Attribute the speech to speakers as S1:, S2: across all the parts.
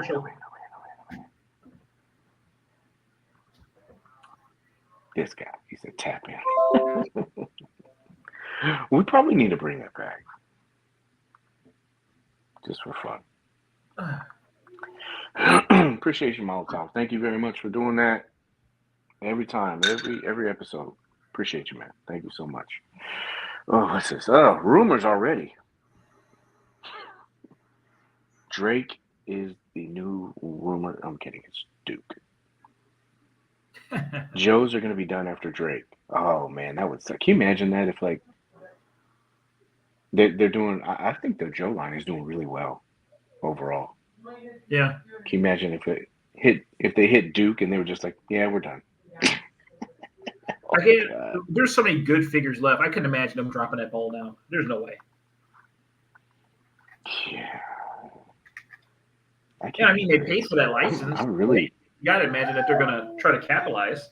S1: For sure.
S2: This guy, he said tap in. We probably need to bring that back. Just for fun. Appreciate you, Molotov. Thank you very much for doing that. Every time, every episode. Appreciate you, man. Thank you so much. Oh, what's this? Oh, rumors already. Drake is the new rumor. I'm kidding. It's Duke. Joes are going to be done after Drake. Oh, man, that would suck. Can you imagine that if, like, they're doing, I think the Joe line is doing really well overall.
S1: Yeah.
S2: Can you imagine if they hit Duke and they were just like, yeah, we're done.
S1: There's so many good figures left. I couldn't imagine them dropping that ball now. There's no way.
S2: Yeah.
S1: I mean, they paid for that license.
S2: I really.
S1: You got to imagine that they're going to try to capitalize.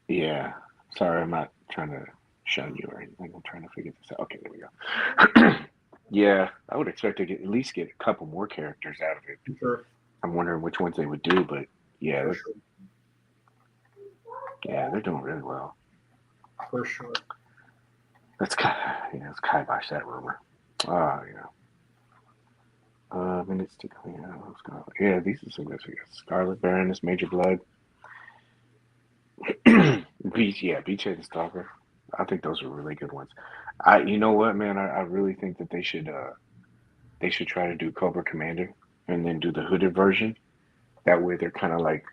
S2: Yeah. Sorry, I'm not trying to shun you or anything. I'm trying to figure this out. Okay, there we go. Yeah, I would expect to at least get a couple more characters out of it.
S1: Sure.
S2: I'm wondering which ones they would do, but yeah.
S1: Sure.
S2: Yeah, they're doing really well.
S1: For sure.
S2: Let's kibosh that rumor. Minutes to go. Yeah, these are significant. Scarlet Baroness, Major Blood. Beachhead and Stalker. I think those are really good ones. You know what, man? I really think that they should try to do Cobra Commander and then do the hooded version. That way they're kind of like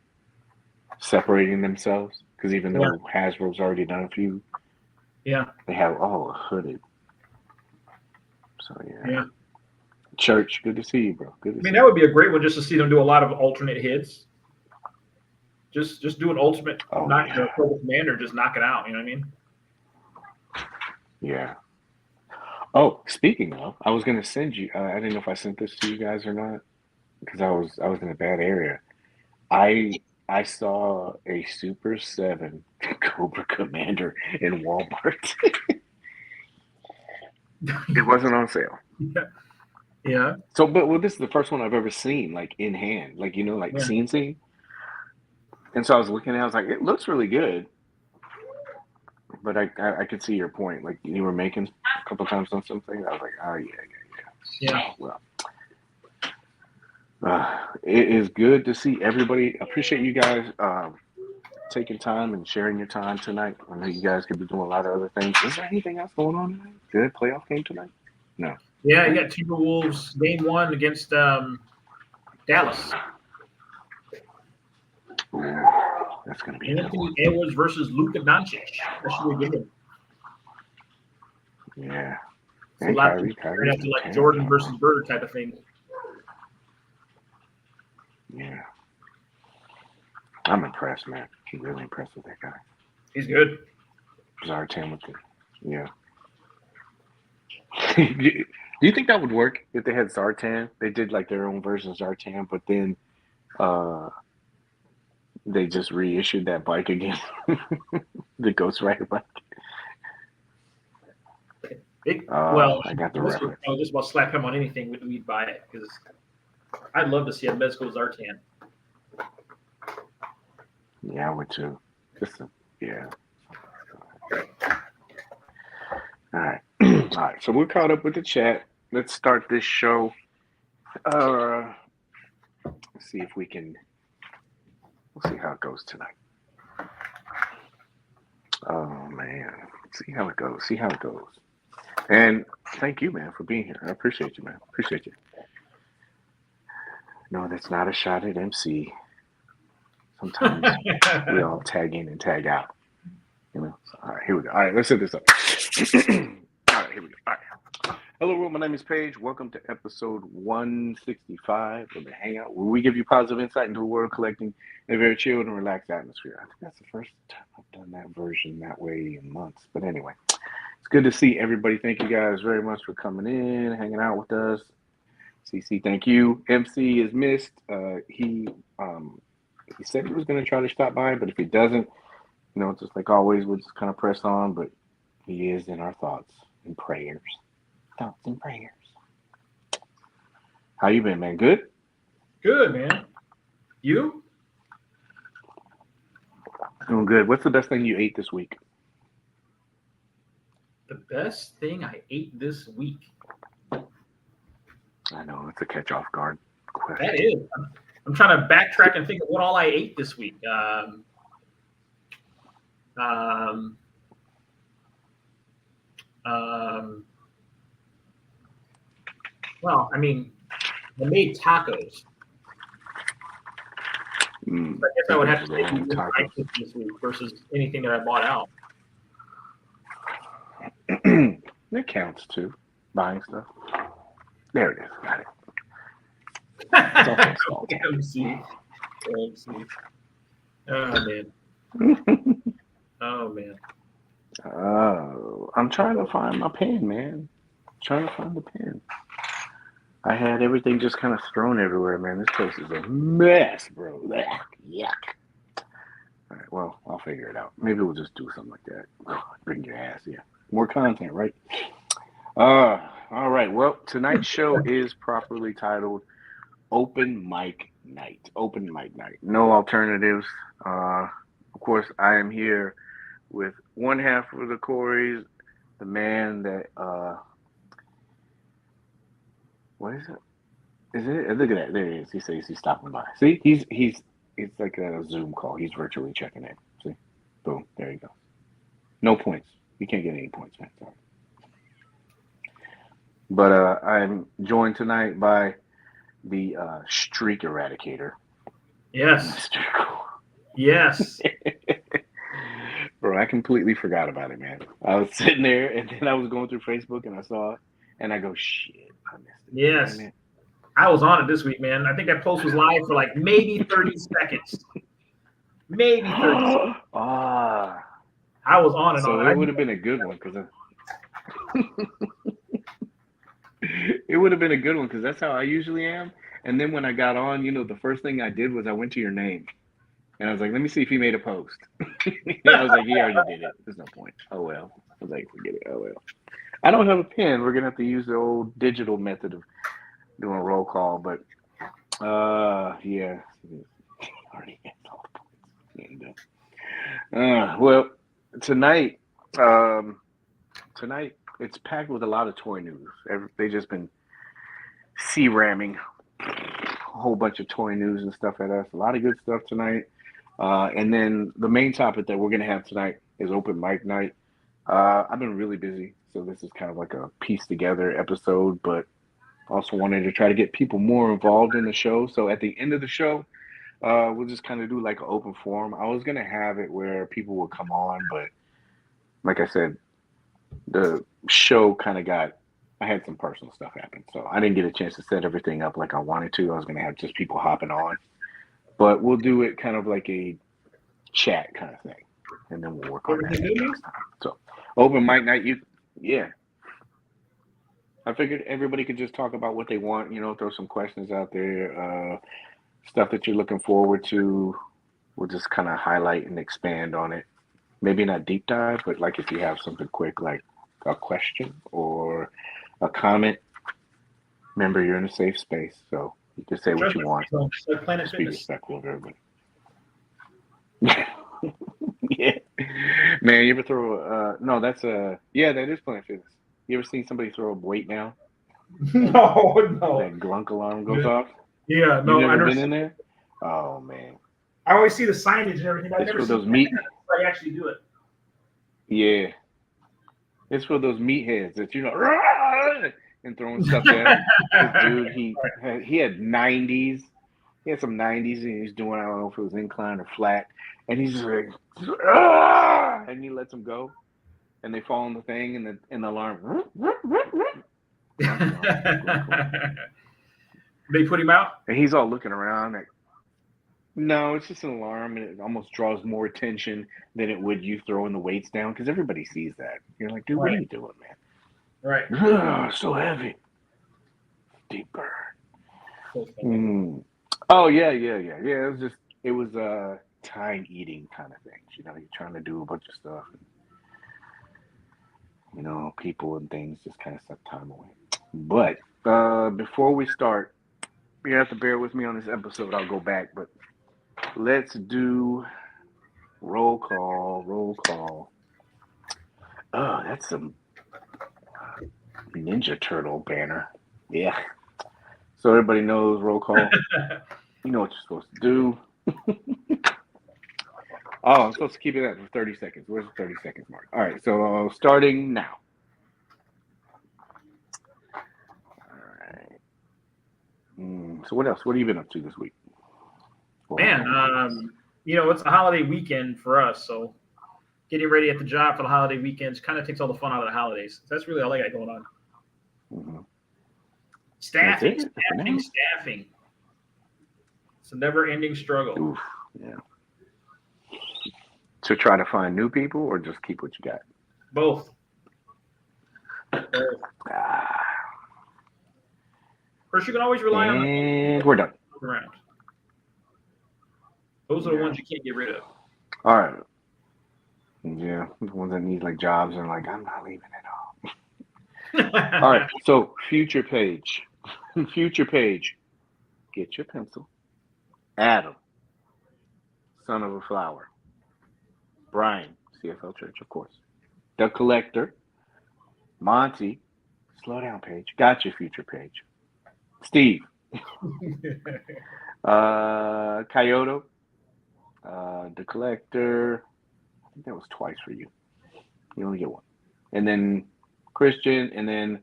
S2: separating themselves. Because even though Hasbro's already done a few, they have hooded. So yeah. Church, good to see you, bro. Good to see
S1: that would be a great one just to see them do a lot of alternate hits. Just do an ultimate Cobra Commander, just knock it out. You know what I mean?
S2: Yeah. Oh, speaking of, I was gonna send you. I didn't know if I sent this to you guys or not because I was in a bad area. I saw a Super 7 Cobra Commander in Walmart. It wasn't on sale.
S1: Yeah.
S2: So, but this is the first one I've ever seen, like in hand, like scene. And so I was looking at it, I was like, it looks really good. But I could see your point. Like you were making a couple times on something. I was like, oh yeah. Well, it is good to see everybody. Appreciate you guys taking time and sharing your time tonight. I know you guys could be doing a lot of other things. Is there anything else going on tonight? Good playoff game tonight? No.
S1: Yeah, you got Timberwolves game 1 against Dallas.
S2: Ooh, that's going to be
S1: Anthony Edwards versus Luka Doncic. That should be a good one.
S2: Yeah.
S1: So a lot of like Jordan versus Bird type of thing.
S2: Yeah. I'm impressed, man. I'm really impressed with that guy.
S1: He's good.
S2: Zartan with it. Yeah. Do you think that would work if they had Zartan? They did like their own version of Zartan, but then they just reissued that bike again. The Ghost Rider bike. I got the reference.
S1: I was just about to slap him on anything we'd buy it because I'd love to see a Mezco Zartan.
S2: Yeah, I would too. Yeah. All right. All right. So we're caught up with the chat. Let's start this show. Let's see if we can. We'll see how it goes tonight. Oh man. See how it goes. And thank you, man, for being here. I appreciate you, man. Appreciate you. No, that's not a shot at MC. Sometimes we all tag in and tag out. You know. So, all right, here we go. All right, let's set this up. All right, here we go. All right. Hello, world. My name is Paige. Welcome to episode 165 of the Hangout, where we give you positive insight into the world, collecting in a very chilled and relaxed atmosphere. I think that's the first time I've done that version that way in months. But anyway, it's good to see everybody. Thank you guys very much for coming in, hanging out with us. CC, thank you. MC is missed. He said he was going to try to stop by, but if he doesn't, you know, just like always, we'll just kind of press on. But he is in our thoughts and prayers. Thoughts and prayers. How you been, man? Good?
S1: Good, man. You?
S2: Doing good. What's the best thing you ate this week?
S1: The best thing I ate this week.
S2: I know it's a catch off guard question.
S1: That is. I'm trying to backtrack and think of what all I ate this week. Well, I mean, I made tacos. I guess I would have to say tacos this week versus anything that I bought out.
S2: It counts too. Buying stuff. There it is. Got it.
S1: MC. Oh man. Oh man.
S2: Oh, I'm trying to find my pen, man. Trying to find the pen. I had everything just kind of thrown everywhere, man. This place is a mess, bro. Yuck. All right, well, I'll figure it out. Maybe we'll just do something like that. Bring your ass, yeah. More content, right? All right. Well, tonight's show is properly titled Open Mic Night. Open Mic Night. No alternatives. Of course, I am here with one half of the Corys, the man that what is it? Is it? Look at that. There he is. He says he's stopping by. See, it's like a Zoom call. He's virtually checking in. See? Boom. There you go. No points. You can't get any points, man. Sorry. But I'm joined tonight by the streak eradicator.
S1: Yes. Yes.
S2: Bro, I completely forgot about it, man. I was sitting there and then I was going through Facebook and I saw it and I go, shit, I missed it.
S1: Yes. I was on it this week, man. I think that post was live for like maybe 30 seconds. Maybe 30 seconds.
S2: I
S1: was on it.
S2: So it would have been a good one because it would have been a good one because that's how I usually am. And then when I got on, the first thing I did was I went to your name. And I was like, let me see if he made a post. I was like, he already did it. There's no point. Oh, well. I was like, forget it. Oh, well. I don't have a pen. We're going to have to use the old digital method of doing a roll call. But, yeah. Already had all the points. Well, tonight, it's packed with a lot of toy news. They've just been ramming a whole bunch of toy news and stuff at us. A lot of good stuff tonight. And then the main topic that we're going to have tonight is open mic night. I've been really busy, so this is kind of like a piece together episode, but also wanted to try to get people more involved in the show. So at the end of the show, we'll just kind of do like an open forum. I was going to have it where people would come on, but like I said, the show I had some personal stuff happen, so I didn't get a chance to set everything up like I wanted to. I was going to have just people hopping on. But we'll do it kind of like a chat kind of thing, and then we'll work on that next time. So, open mic night, yeah. I figured everybody could just talk about what they want, throw some questions out there, stuff that you're looking forward to. We'll just kind of highlight and expand on it. Maybe not deep dive, but like if you have something quick, like a question or a comment, remember you're in a safe space, so you can say what you want. Just be respectful of everybody. Yeah. Man, you ever throw no, that is Planet Fitness. You ever seen somebody throw a weight down?
S1: No.
S2: That glunk alarm goes off?
S1: Yeah, no.
S2: You've never been in there? Oh, man.
S1: I always see the signage and everything. I've never
S2: seen
S1: I actually do it.
S2: Yeah. It's for those meatheads that and throwing stuff down. This dude, he had 90s. He had some 90s and he's doing, I don't know if it was incline or flat. And he's just like, and he lets them go. And they fall on the thing and the alarm.
S1: They put him out?
S2: And he's all looking around like, no, it's just an alarm, and it almost draws more attention than it would you throwing the weights down because everybody sees that. You're like, dude, What are you doing, man?
S1: Right.
S2: So heavy. Deep burn. Oh, yeah. It was a time eating kind of thing. You're trying to do a bunch of stuff. And, people and things just kind of suck time away. But before we start, you have to bear with me on this episode. I'll go back, but let's do roll call. Roll call. Oh, that's some Ninja Turtle banner. Yeah. So everybody knows roll call. You know what you're supposed to do. Oh, I'm supposed to keep it at for 30 seconds. Where's the 30 seconds mark? All right, so starting now. All right. So what else? What have you been up to this week?
S1: Man, it's a holiday weekend for us, so getting ready at the job for the holiday weekends kind of takes all the fun out of the holidays. That's really all I got going on.
S2: Mm-hmm.
S1: Staffing. It's a never-ending struggle.
S2: Oof, yeah. To try to find new people or just keep what you got?
S1: Both.
S2: Ah.
S1: Of course, you can always rely on.
S2: And we're done.
S1: Around. Those are the ones you can't get rid of.
S2: All right. Yeah, the ones that need like jobs and like, I'm not leaving at all. All right. So Future Paige. Future Paige. Get your pencil. Adam. Son of a Flower. Brian. CFL Church, of course. The Collector. Monty. Slow down, Paige. Got your Future Paige. Steve. Kyoto. The Collector. I think that was twice for you. You only get one. And then Christian, and then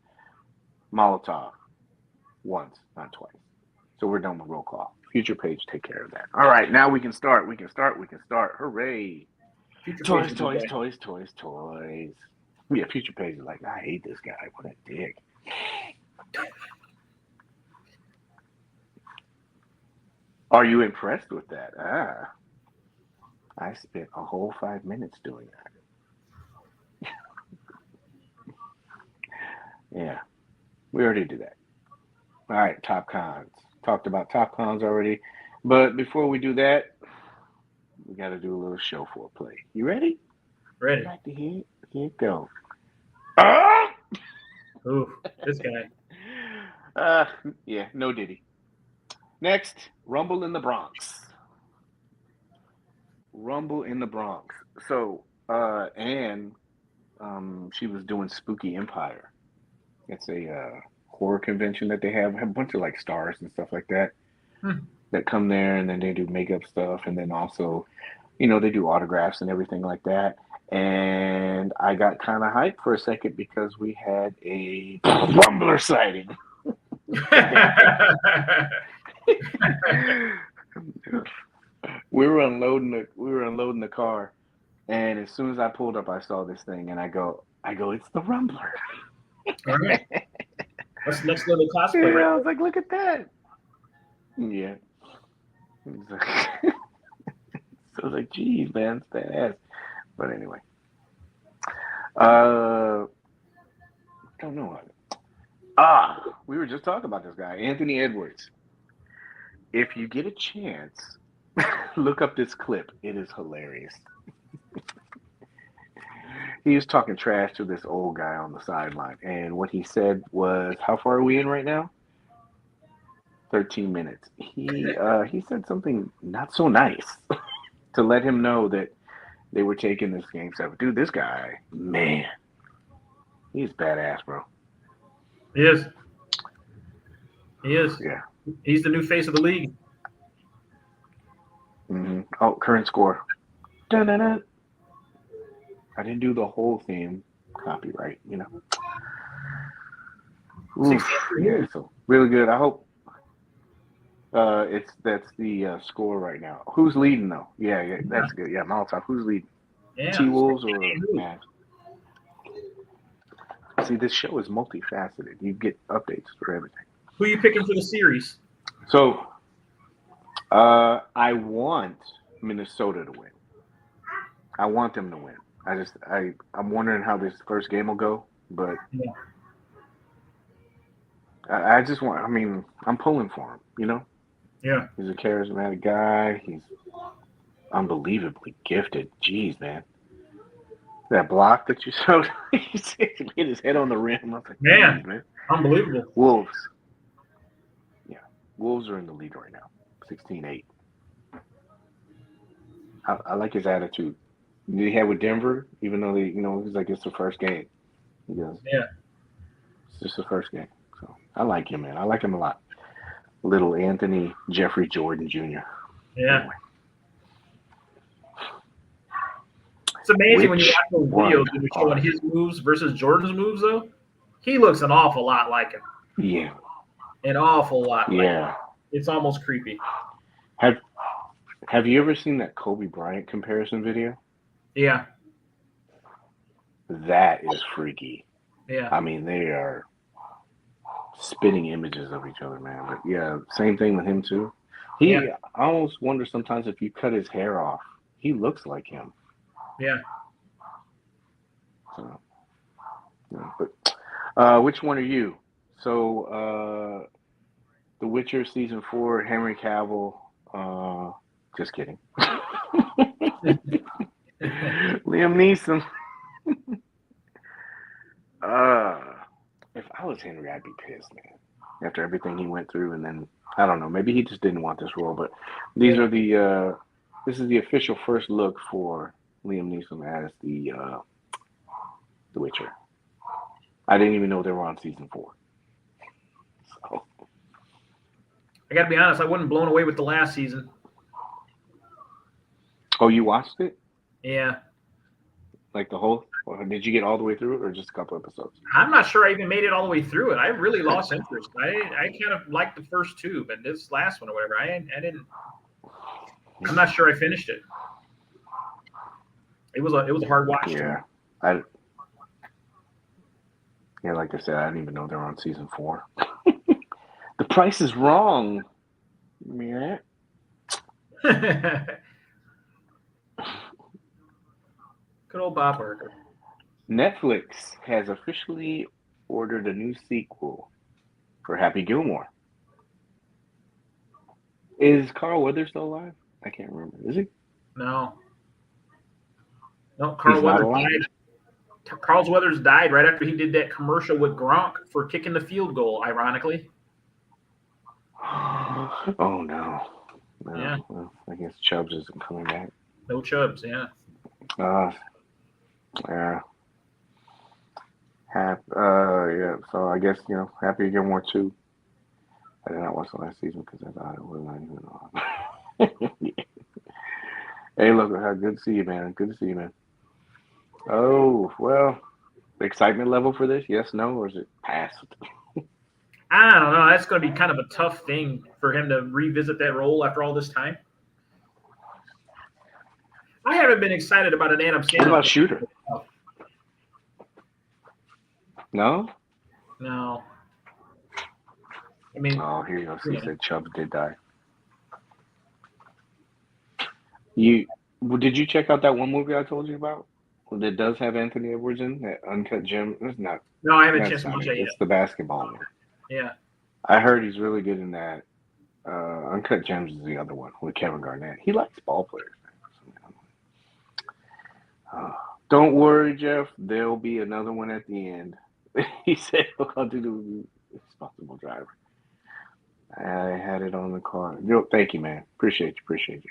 S2: Molotov. Once, not twice. So we're done with roll call. Future Paige, take care of that. All right, now we can start. Hooray. Toys. Yeah, Future Paige is like, I hate this guy. What a dick. Are you impressed with that? I spent a whole 5 minutes doing that. Yeah, we already did that. All right, top cons. Talked about top cons already. But before we do that, we got to do a little show foreplay. You ready?
S1: Ready.
S2: Like to hear it? Here it go.
S1: Ooh, this guy.
S2: Yeah, no Diddy. Next, Rumble in the Bronx. So, Anne, she was doing Spooky Empire. It's a horror convention that they have a bunch of like stars and stuff like that that come there, and then they do makeup stuff, and then also, they do autographs and everything like that. And I got kind of hyped for a second because we had a Rumbler sighting. We were unloading the car, and as soon as I pulled up, I saw this thing, and I go, it's the Rumbler.
S1: All right. That's next level cosplay.
S2: Yeah, I was like, look at that. Yeah. So I was like, geez, man, it's badass. But anyway. Don't know. We were just talking about this guy, Anthony Edwards. If you get a chance, look up this clip. It is hilarious. He was talking trash to this old guy on the sideline, and what he said was, how far are we in right now? 13 minutes. He said something not so nice to let him know that they were taking this game seriously. Dude, this guy, man, he's badass, bro.
S1: He is.
S2: Yeah.
S1: He's the new face of the league.
S2: Mm-hmm. Oh, current score. Dun-dun-dun. I didn't do the whole theme. Copyright, Oof. Yeah, so really good. I hope that's the score right now. Who's leading though? Yeah, that's good. Yeah, Molotov. Who's leading?
S1: Yeah.
S2: T-Wolves or Mavs? See, this show is multifaceted. You get updates for everything.
S1: Who are you picking for the series?
S2: So, I want Minnesota to win. I want them to win. I'm wondering how this first game will go, but I just want. I mean, I'm pulling for him.
S1: Yeah.
S2: He's a charismatic guy. He's unbelievably gifted. Jeez, man. That block that you showed, he hit his head on the rim. I was like,
S1: man, unbelievable.
S2: Wolves. Yeah, Wolves are in the lead right now, 16-8. I like his attitude. He had with Denver, even though he's like, it's the first game. He goes,
S1: Yeah.
S2: It's just the first game. So I like him, man. I like him a lot. Little Anthony Jeffrey Jordan Jr.
S1: Yeah.
S2: Anyway.
S1: It's amazing when you watch those videos and they're showing his moves versus Jordan's moves, though. He looks an awful lot like him.
S2: Yeah.
S1: An awful lot like
S2: him. It's
S1: almost creepy.
S2: Have you ever seen that Kobe Bryant comparison video?
S1: Yeah.
S2: That is freaky.
S1: Yeah.
S2: I mean, they are spitting images of each other, man. But yeah, same thing with him too. I almost wonder sometimes if you cut his hair off, he looks like him.
S1: Yeah.
S2: So, but which one are you? So, The Witcher season 4, Henry Cavill. Just kidding. Liam Neeson. If I was Henry, I'd be pissed, man. After everything he went through, and then I don't know, maybe he just didn't want this role. But these are this is the official first look for Liam Neeson as the Witcher. I didn't even know they were on season 4. So
S1: I got to be honest, I wasn't blown away with the last season.
S2: Oh, you watched it?
S1: Yeah.
S2: Like the whole? Or did you get all the way through it, or just a couple episodes?
S1: I'm not sure I even made it all the way through it. I really lost interest. I kind of liked the first two, but this last one or whatever, I didn't. I'm not sure I finished it. It was a hard watch.
S2: Yeah, like I said, I didn't even know they were on season 4. The Price is Wrong. Yeah.
S1: Good old Bob Barker.
S2: Netflix has officially ordered a new sequel for Happy Gilmore. Is Carl Weathers still alive? I can't remember. Is he?
S1: No, Carl Weathers died. Carl Weathers died right after he did that commercial with Gronk for kicking the field goal, ironically.
S2: Oh, no.
S1: Yeah.
S2: Well, I guess Chubbs isn't coming back.
S1: No Chubbs, yeah.
S2: Yeah. Yeah, so I guess, Happy Gilmore 2. I did not watch the last season because I thought it was not even on. Yeah. Hey, look, good to see you, man. Good to see you, man. Oh, well, the excitement level for this, yes, no, or is it past?
S1: I don't know. That's going to be kind of a tough thing for him to revisit that role after all this time. I haven't been excited about an Adam Sandler.
S2: What about Shooter? No?
S1: No. I mean.
S2: Oh, here you go. He said Chubbs did die. Did you check out that one movie I told you about? That does have Anthony Edwards in that Uncut Gem. It's not.
S1: No, I haven't checked it yet.
S2: It's the basketball one.
S1: Yeah.
S2: I heard he's really good in that. Uncut Gems is the other one with Kevin Garnett. He likes ball players. Don't worry, Jeff. There'll be another one at the end. He said, I'll do the responsible driver. I had it on the car. Thank you, man. Appreciate you.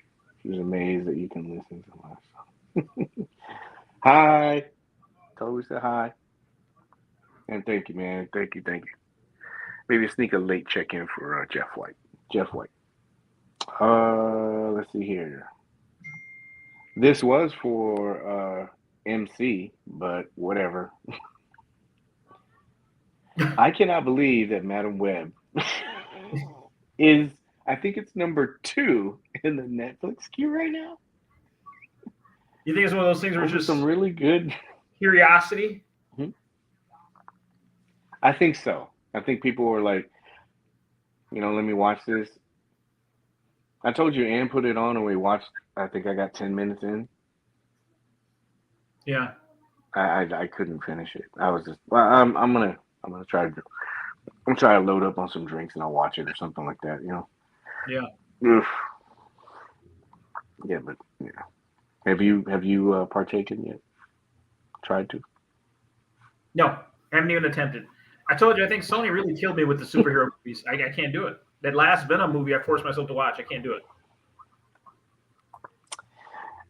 S2: She was amazed that you can listen to my song. Hi. Totally said hi. And thank you, man. Thank you. Maybe sneak a late check-in for Jeff White. Let's see here. This was for MC, but whatever. I cannot believe that Madam Web is, I think it's number 2 in the Netflix queue right now.
S1: You think it's one of those things where it's just
S2: some really good
S1: curiosity?
S2: Mm-hmm. I think so. I think people were like, let me watch this. I told you Ann put it on and we watched. I think I got 10 minutes in.
S1: Yeah.
S2: I couldn't finish it. I was just. Well, I'm gonna try to. I'm trying to load up on some drinks and I'll watch it or something like that.
S1: Yeah.
S2: Oof. Yeah, but yeah. Have you partaken yet? Tried to?
S1: No, haven't even attempted. I told you, I think Sony really killed me with the superhero movies. I can't do it. That last Venom movie, I forced myself to watch. I can't do it.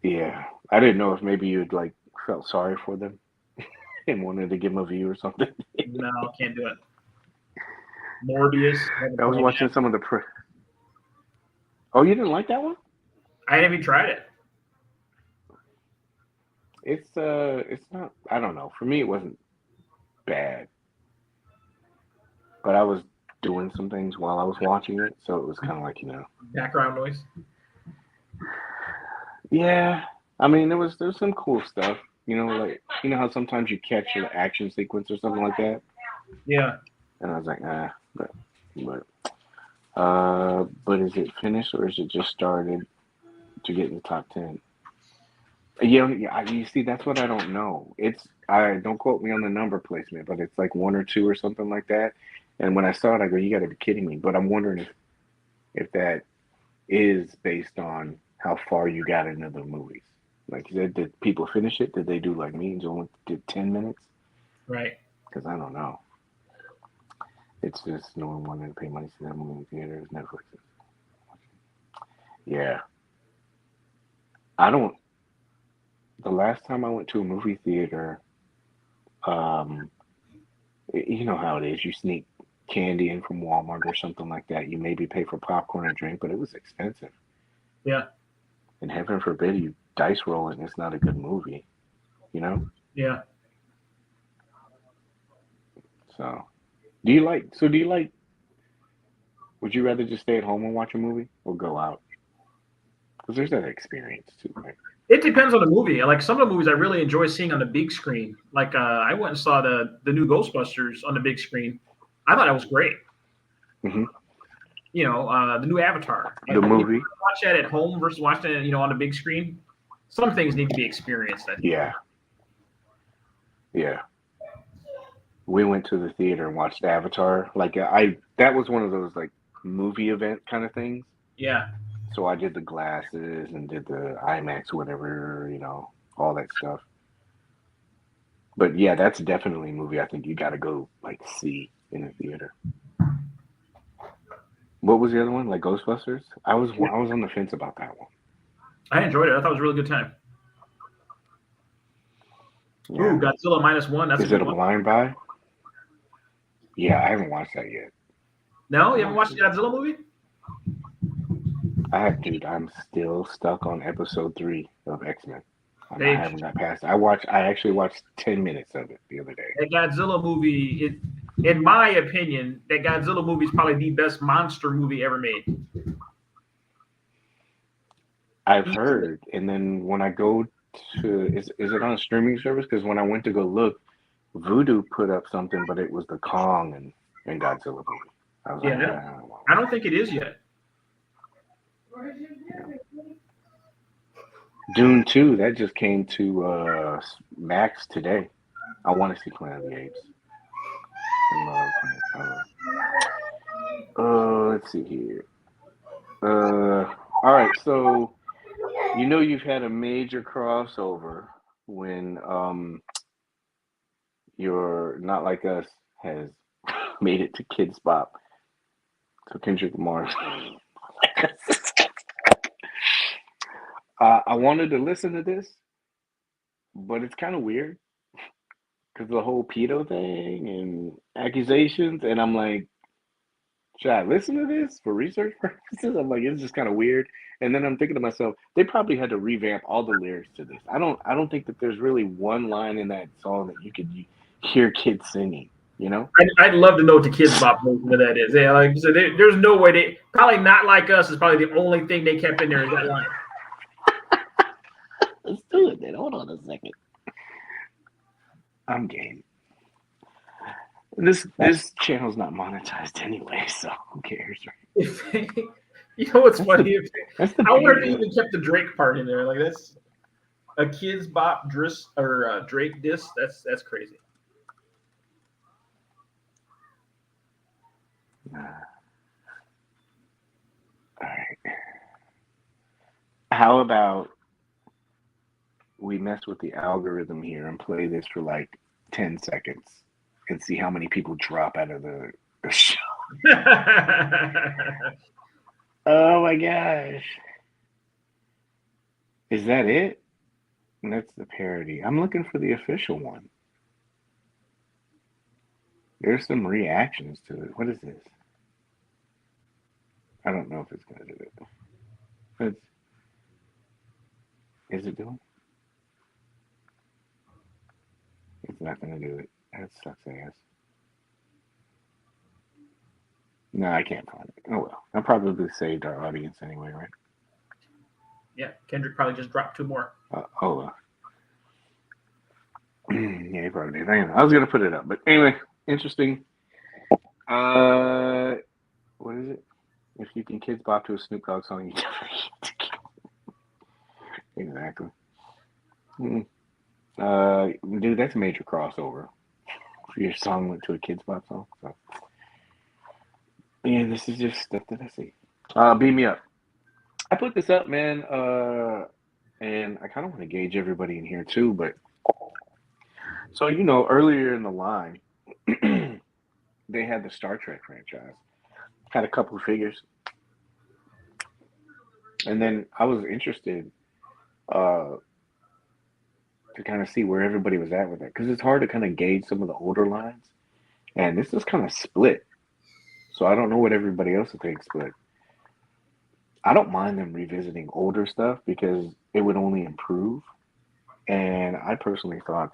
S2: Yeah, I didn't know if maybe you'd like felt sorry for them and wanted to give them a view or something.
S1: No, can't do it. Morbius.
S2: I was watching some of the. Oh, you didn't like that one?
S1: I haven't even tried it.
S2: It's not. I don't know. For me, it wasn't bad, but I was doing some things while I was watching it, so it was kind of like
S1: Background noise.
S2: Yeah, I mean, there was some cool stuff. Like how sometimes you catch an action sequence or something like that,
S1: Yeah.
S2: and I was like, but is it finished or is it just started to get in the top 10? You see, that's what I don't know. I don't quote me on the number placement, but it's like 1 or 2 or something like that. And when I saw it, I go, you got to be kidding me. But I'm wondering if that is based on how far you got into the movies. Like you said, did people finish it? Did they do like me and only did 10 minutes?
S1: Right.
S2: Because I don't know. It's just no one wanted to pay money to see that movie in theaters, Netflix. Yeah. The last time I went to a movie theater, you know how it is. You sneak candy in from Walmart or something like that. You maybe pay for popcorn and drink, but it was expensive.
S1: Yeah.
S2: And heaven forbid you dice roll it and it's not a good movie,
S1: Yeah.
S2: So, do you like, would you rather just stay at home and watch a movie or go out? Because there's that experience too, right?
S1: It depends on the movie. Like some of the movies I really enjoy seeing on the big screen. Like I went and saw the new Ghostbusters on the big screen. I thought that was great.
S2: Mm-hmm.
S1: The new Avatar.
S2: The movie.
S1: Watch that at home versus watching it, on the big screen. Some things need to be experienced. I think.
S2: Yeah. Yeah. We went to the theater and watched Avatar. Like that was one of those like movie event kind of things.
S1: Yeah.
S2: So I did the glasses and did the IMAX, whatever, all that stuff. But yeah, that's definitely a movie I think you got to go like see in a theater. What was the other one? Like Ghostbusters? I was on the fence about that one.
S1: I enjoyed it. I thought it was a really good time. Yeah. Ooh, Godzilla -1. That's
S2: Is it a blind buy? Yeah, I haven't watched that yet.
S1: No, you haven't watched the Godzilla movie?
S2: I have, dude. I'm still stuck on episode 3 of X-Men. I haven't got past it. I actually watched 10 minutes of it the other day.
S1: That Godzilla movie, in my opinion, that Godzilla movie is probably the best monster movie ever made.
S2: I've heard, and then when I go to, is it on a streaming service? Because when I went to go look, Vudu put up something, but it was the Kong and Godzilla movie. I was
S1: I don't think it is yet.
S2: Dune 2, that just came to Max today. I want to see Planet of the Apes. Let's see here. All right, so you've had a major crossover when your Not Like Us has made it to Kids Bop. So Kendrick Lamar's. I wanted to listen to this, but it's kind of weird because the whole pedo thing and accusations, and I'm like, should I listen to this for research purposes? I'm like, it's just kind of weird. And then I'm thinking to myself, they probably had to revamp all the lyrics to this. I don't think that there's really one line in that song that you could hear kids singing.
S1: I'd love to know what the Kids Bop version of that is. Yeah, like so there's no way they probably Not Like Us is probably the only thing they kept in there is that line.
S2: Let's do it, then. Hold on a second. I'm game. This channel's not monetized anyway, so who cares, right?
S1: You know what's funny? I wonder if they even kept the Drake part in there. Like that's a Kids Bop Drake diss. That's crazy.
S2: All right. How about we mess with the algorithm here and play this for like 10 seconds and see how many people drop out of the show? Oh my gosh. Is that it? And that's the parody. I'm looking for the official one. There's some reactions to it. What is this? I don't know if it's gonna do it. But is it doing? It's not gonna do it. That sucks ass. No, I can't find it. Oh well. I probably saved our audience anyway, right?
S1: Yeah, Kendrick probably just dropped 2 more.
S2: Oh well. Yeah, he probably did. I was gonna put it up, but anyway, interesting. What is it? If you can kids bop to a Snoop Dogg song, you exactly. Mm. Dude, that's a major crossover. Your song went to a kids bop song. So. Yeah, this is just stuff that I see. Beat me up. I put this up, man. And I kind of want to gauge everybody in here too, but so earlier in the line, they had the Star Trek franchise. Had a couple of figures, and then I was interested to kind of see where everybody was at with it because it's hard to kind of gauge some of the older lines, and this is kind of split. So I don't know what everybody else thinks, but I don't mind them revisiting older stuff because it would only improve. And I personally thought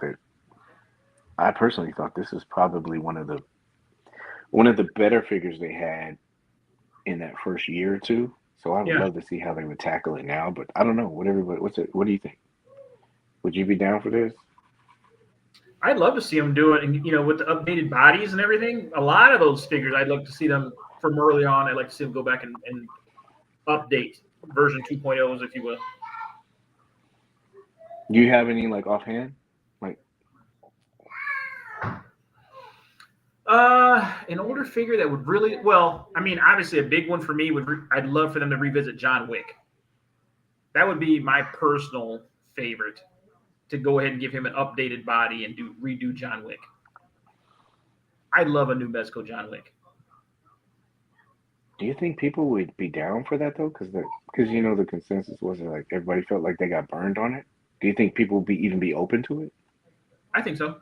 S2: this is probably one of the better figures they had in that first year or two. So I would love to see how they would tackle it now. But I don't know. What do you think? Would you be down for this?
S1: I'd love to see them do it, and with the updated bodies and everything. A lot of those figures, I'd like to see them from early on. I'd like to see them go back and update version 2.0s, if you will.
S2: Do you have any like offhand? Like,
S1: an older figure that would really well. I mean, obviously, a big one for me I'd love for them to revisit John Wick. That would be my personal favorite. To go ahead and give him an updated body and redo John Wick. I'd love a new Mezco John Wick.
S2: do you think people would be down for that though? Because the consensus was like everybody felt like they got burned on it. Do you think people would even be open to it?
S1: I think so.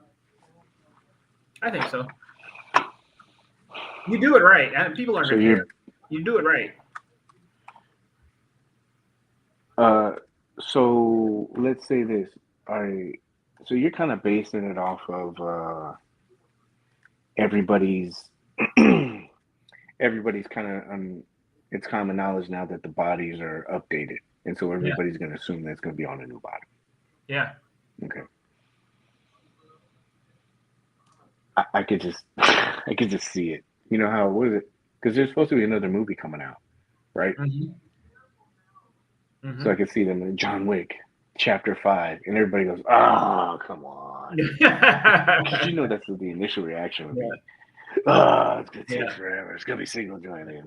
S1: You do it right, and people aren't going to care. You do it right.
S2: So let's say this. So you're kind of basing it off of everybody's everybody's kind of it's common knowledge now that the bodies are updated, and so everybody's going to assume that it's going to be on a new body.
S1: Yeah.
S2: Okay. I could just see it. You know how was it? Because there's supposed to be another movie coming out, right?
S1: Mm-hmm. Mm-hmm.
S2: So I could see them in John Wick Chapter 5, and everybody goes, "Oh, come on!" Because that's what the initial reaction would be. Oh, it's gonna take forever. It's gonna be single jointed.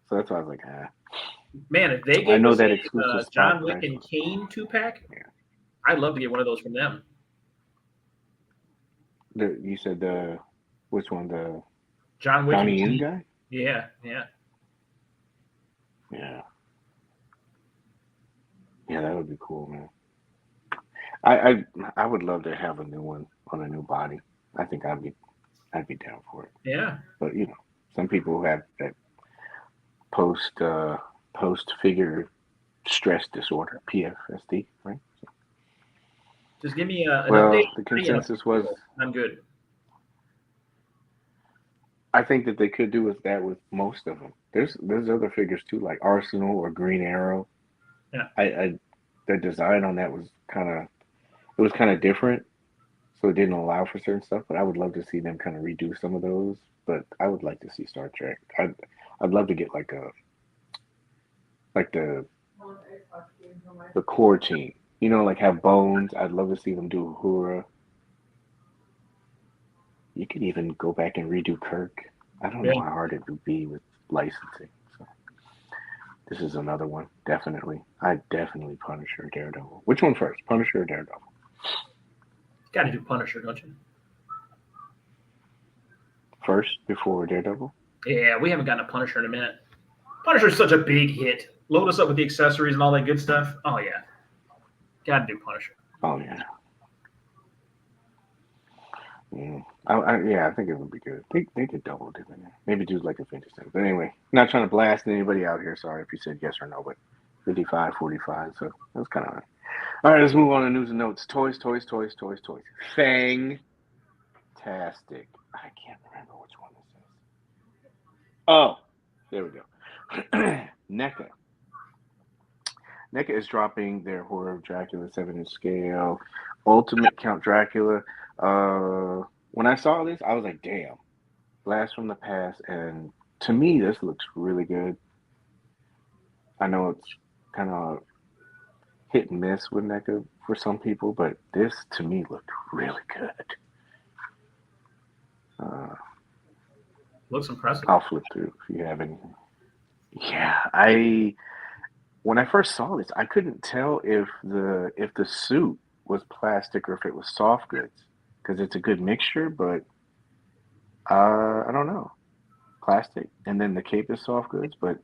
S2: So that's why I was like,
S1: Man, if they gave us a John Wick and Kane 2-pack, I'd love to get one of those from them.
S2: You said which one? The
S1: John Wick
S2: Donnie Yen guy?
S1: Yeah.
S2: Yeah, that would be cool, man. I would love to have a new one on a new body. I think I'd be down for it.
S1: Yeah.
S2: But some people have that post figure stress disorder, PFSD, right? So,
S1: just give me an
S2: well,
S1: update.
S2: The consensus was
S1: I'm good.
S2: I think that they could do with that with most of them. There's other figures too, like Arsenal or Green Arrow.
S1: Yeah.
S2: The design on that was kind of different, so it didn't allow for certain stuff. But I would love to see them kind of redo some of those. But I would like to see Star Trek. I'd love to get like the core team. Like have Bones. I'd love to see them do Uhura. You could even go back and redo Kirk. I don't know how hard it would be with licensing. So this is another one. Definitely. I'd definitely Punisher or Daredevil. Which one first? Punisher or Daredevil?
S1: Got to do Punisher, don't you?
S2: First before Daredevil?
S1: Yeah, we haven't gotten a Punisher in a minute. Punisher's such a big hit. Load us up with the accessories and all that good stuff. Oh yeah, gotta do Punisher.
S2: Oh yeah. Yeah. I think it would be good. They could double dip in there. Maybe do like a 50 cent. But anyway, not trying to blast anybody out here. Sorry if you said yes or no, but 55, 45. So that's kind of all right. Let's move on to news and notes. Toys. Fantastic. I can't remember which one this is. Oh, there we go. NECA. NECA is dropping their Horror of Dracula 7-inch scale, Ultimate Count Dracula. When I saw this, I was like, damn, Blast from the Past. And to me, this looks really good. I know it's kind of hit and miss with NECA for some people, but this to me looked really good.
S1: Looks impressive.
S2: I'll flip through if you have anything. Yeah, when I first saw this, I couldn't tell if the suit was plastic or if it was soft goods because it's a good mixture, but I don't know. Plastic, and then the cape is soft goods, but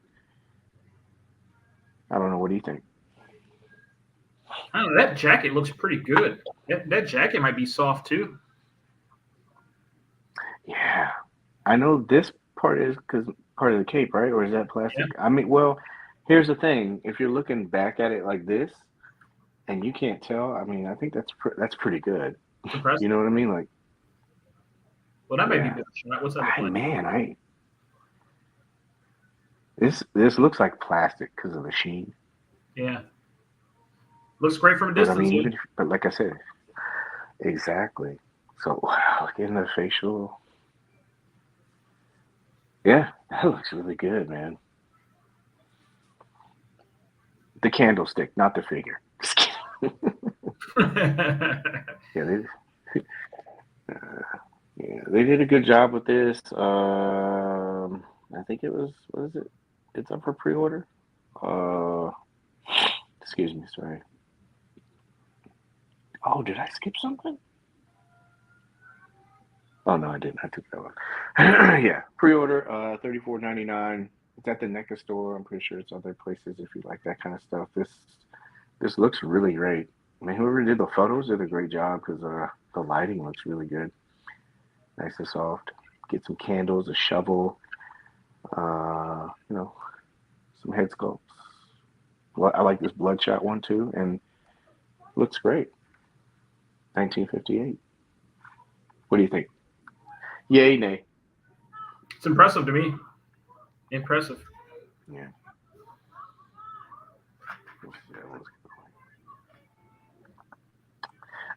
S2: I don't know. What do you think?
S1: I don't know. That jacket looks pretty good. That jacket might be soft too.
S2: Yeah, I know this part is because part of the cape, right? Or is that
S1: Yeah,
S2: plastic? I mean, well, here's the thing: if you're looking back at it like this and you can't tell, I mean, I think that's pretty good.
S1: it's
S2: You
S1: impressive.
S2: know what I mean? Like,
S1: Well, that might be
S2: yeah,
S1: good. What's that look like?
S2: I this looks like plastic because of the sheen.
S1: Yeah, looks great from a
S2: But I
S1: distance.
S2: mean,
S1: Yeah.
S2: but like I said, exactly. So wow, getting the facial, yeah, that looks really good, man. The candlestick, not the figure. Just kidding. Yeah, they did a good job with this. I think it was what is it? It's up for pre-order. Uh, excuse me, sorry. Oh, did I skip something? Oh no, I didn't. I took that one. Yeah, pre-order, $34.99. It's at the NECA store. I'm pretty sure it's other places if you like that kind of stuff. This looks really great. I mean, whoever did the photos did a great job because the lighting looks really good. Nice and soft. Get some candles, a shovel, some head sculpts. Well, I like this bloodshot one too, and looks great. 1958. What do you think? Yay, nay?
S1: It's impressive to me. Impressive.
S2: Yeah.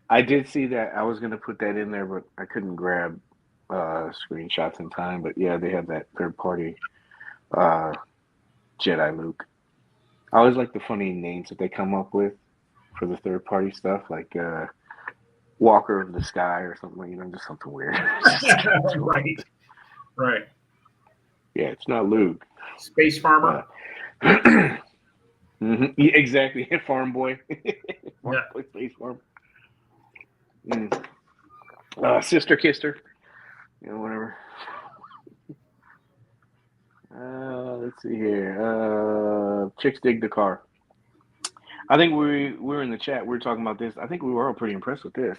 S2: I did see that. I was gonna put that in there, but I couldn't grab screenshots in time. But yeah, they have that third party uh, Jedi Luke. I always like the funny names that they come up with for the third party stuff, like Walker of the Sky or something. Just something weird.
S1: Right. Right.
S2: Yeah, it's not Luke,
S1: Space farmer.
S2: but yeah, exactly. Farm boy, farm
S1: Yeah.
S2: boy, space farm. Mm. Sister Kister, whatever. Let's see here. Chicks dig the car. I think we were in the chat. We were talking about this. I think we were all pretty impressed with this.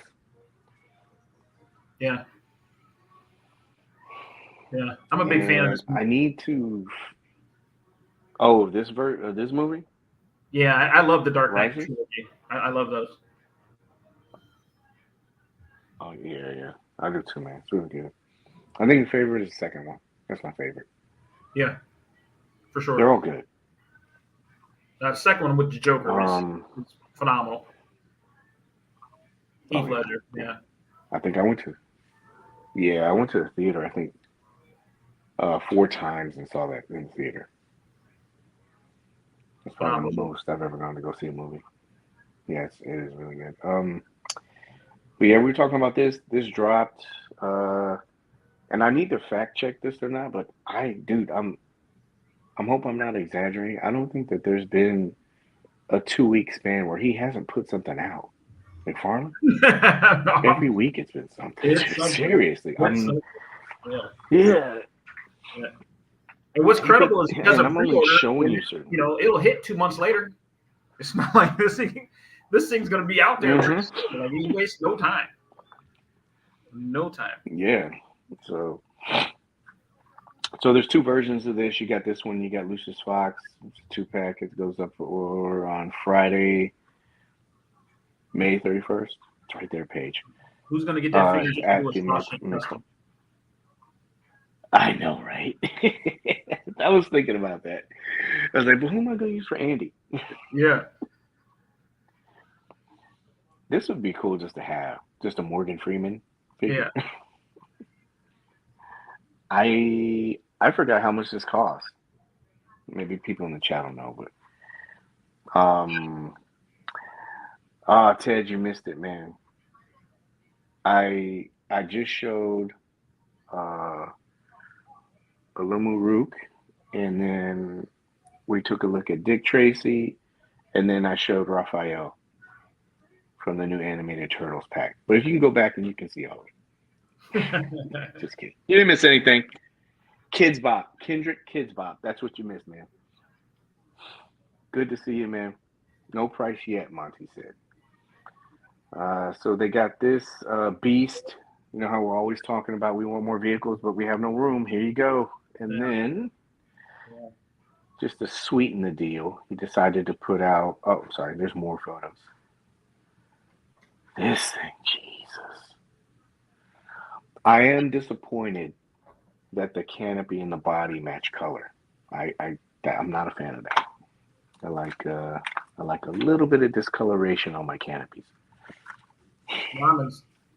S1: Yeah. Yeah. I'm a big fan of
S2: And
S1: this.
S2: I need to. Oh, this movie,
S1: Yeah, I love the Dark Knight
S2: Rises.
S1: trilogy. I love those.
S2: Oh yeah. I do too, man. It's really good. I think the favorite is the second one. That's my favorite.
S1: Yeah, for
S2: They're
S1: sure.
S2: all good.
S1: The second one with the Joker is phenomenal. Heath
S2: Oh yeah.
S1: Ledger. Yeah.
S2: I think I went to. Yeah, I went to the theater. I think 4 times and saw that in the theater. That's probably the
S1: Phenomenal.
S2: most I've ever gone to go see a movie. Yes, it is really good. But yeah, we were talking about this. This dropped, and I need to fact check this or not. But I'm hoping I'm not exaggerating. I don't think that there's been a 2 week span where he hasn't put something out. McFarlane, every week it's been something.
S1: It's something.
S2: Seriously,
S1: It's something. Yeah.
S2: yeah.
S1: Yeah. And what's credible is because
S2: and
S1: of
S2: I'm only
S1: pre-order,
S2: showing you certain.
S1: you know, it'll hit 2 months later. It's not like this thing. This thing's gonna be out there.
S2: Mm-hmm.
S1: Like you waste no time. No time.
S2: Yeah. So there's two versions of this. You got this one. You got Lucius Fox. It's a 2-pack. It goes up for order on Friday, May 31st. It's right there, Paige.
S1: Who's gonna get that figure
S2: At
S1: to
S2: the
S1: a
S2: Mezco.
S1: custom?
S2: I know, right? I was thinking about that. I was like, but who am I going to use for Andy?
S1: Yeah.
S2: This would be cool just to have. Just a Morgan Freeman figure.
S1: Yeah.
S2: I forgot how much this costs. Maybe people in the chat don't know, but Ted, you missed it, man. I just showed Alumu Rook, and then we took a look at Dick Tracy, and then I showed Raphael from the new animated Turtles pack. But if you can go back and you can see all of it. Just kidding. You didn't miss anything. Kids Bop. Kendrick Kids Bop. That's what you missed, man. Good to see you, man. No price yet, Monty said. So they got this Beast. You know how we're always talking about we want more vehicles, but we have no room. Here you go. And then, just to sweeten the deal, he decided to put out, oh, sorry, there's more photos. This thing, Jesus. I am disappointed that the canopy and the body match color. I'm not a fan of that. I like a little bit of discoloration on my canopies.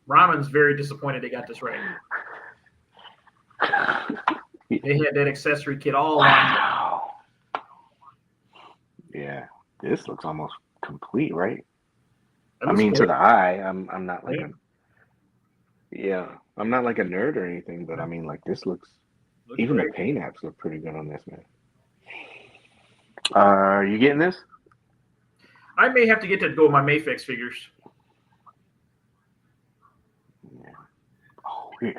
S1: Ramen's very disappointed they got this right. They had that accessory kit all on.
S2: Yeah, this looks almost complete, right?
S1: I mean,
S2: to the eye, I'm not like I'm not like a nerd or anything, but I mean, like this looks even great. The paint apps look pretty good on this, man. Are you getting this?
S1: I may have to get that to go with my Mayfix figures.
S2: Yeah. Oh, wait!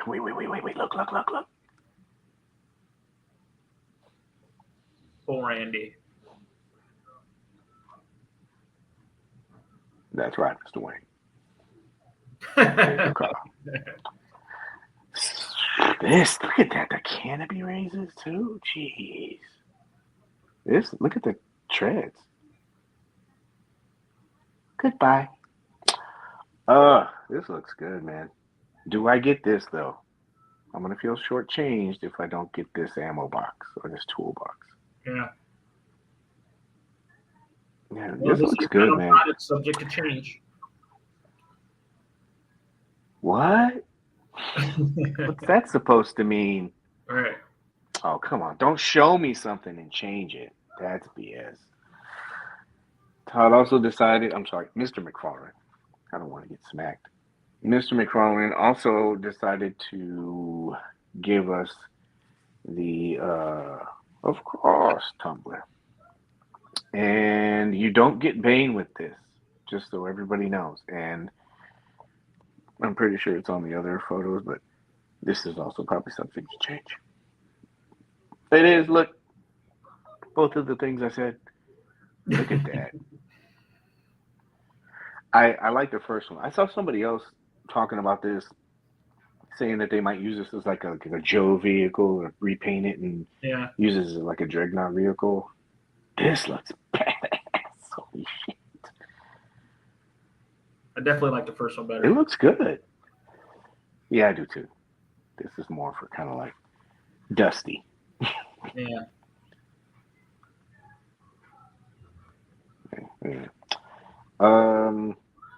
S2: Look!
S1: Poor Andy.
S2: That's right, Mr. Wayne. Look at that. The canopy raises too. Jeez. Look at the treads. Goodbye. This looks good, man. Do I get this though? I'm gonna feel shortchanged if I don't get this ammo box or this toolbox.
S1: Yeah.
S2: Yeah, well, this looks good, man.
S1: It's subject to change.
S2: What? What's that supposed to mean?
S1: All right.
S2: Oh, come on. Don't show me something and change it. That's BS. Todd also decided, I'm sorry, Mr. McFarlane. I don't want to get smacked. Mr. McFarlane also decided to give us the, of course, tumbler. And you don't get Bane with this, just so everybody knows. And I'm pretty sure it's on the other photos, but this is also probably something to change. It is, look. Both of the things I said. Look at that. I like the first one. I saw somebody else talking about this, saying that they might use this as like a Joe vehicle or repaint it and use it as like a Dreadnought vehicle. This looks badass. Holy shit.
S1: I definitely like the first one better.
S2: It looks good. Yeah, I do too. This is more for kind of like Dusty.
S1: Yeah.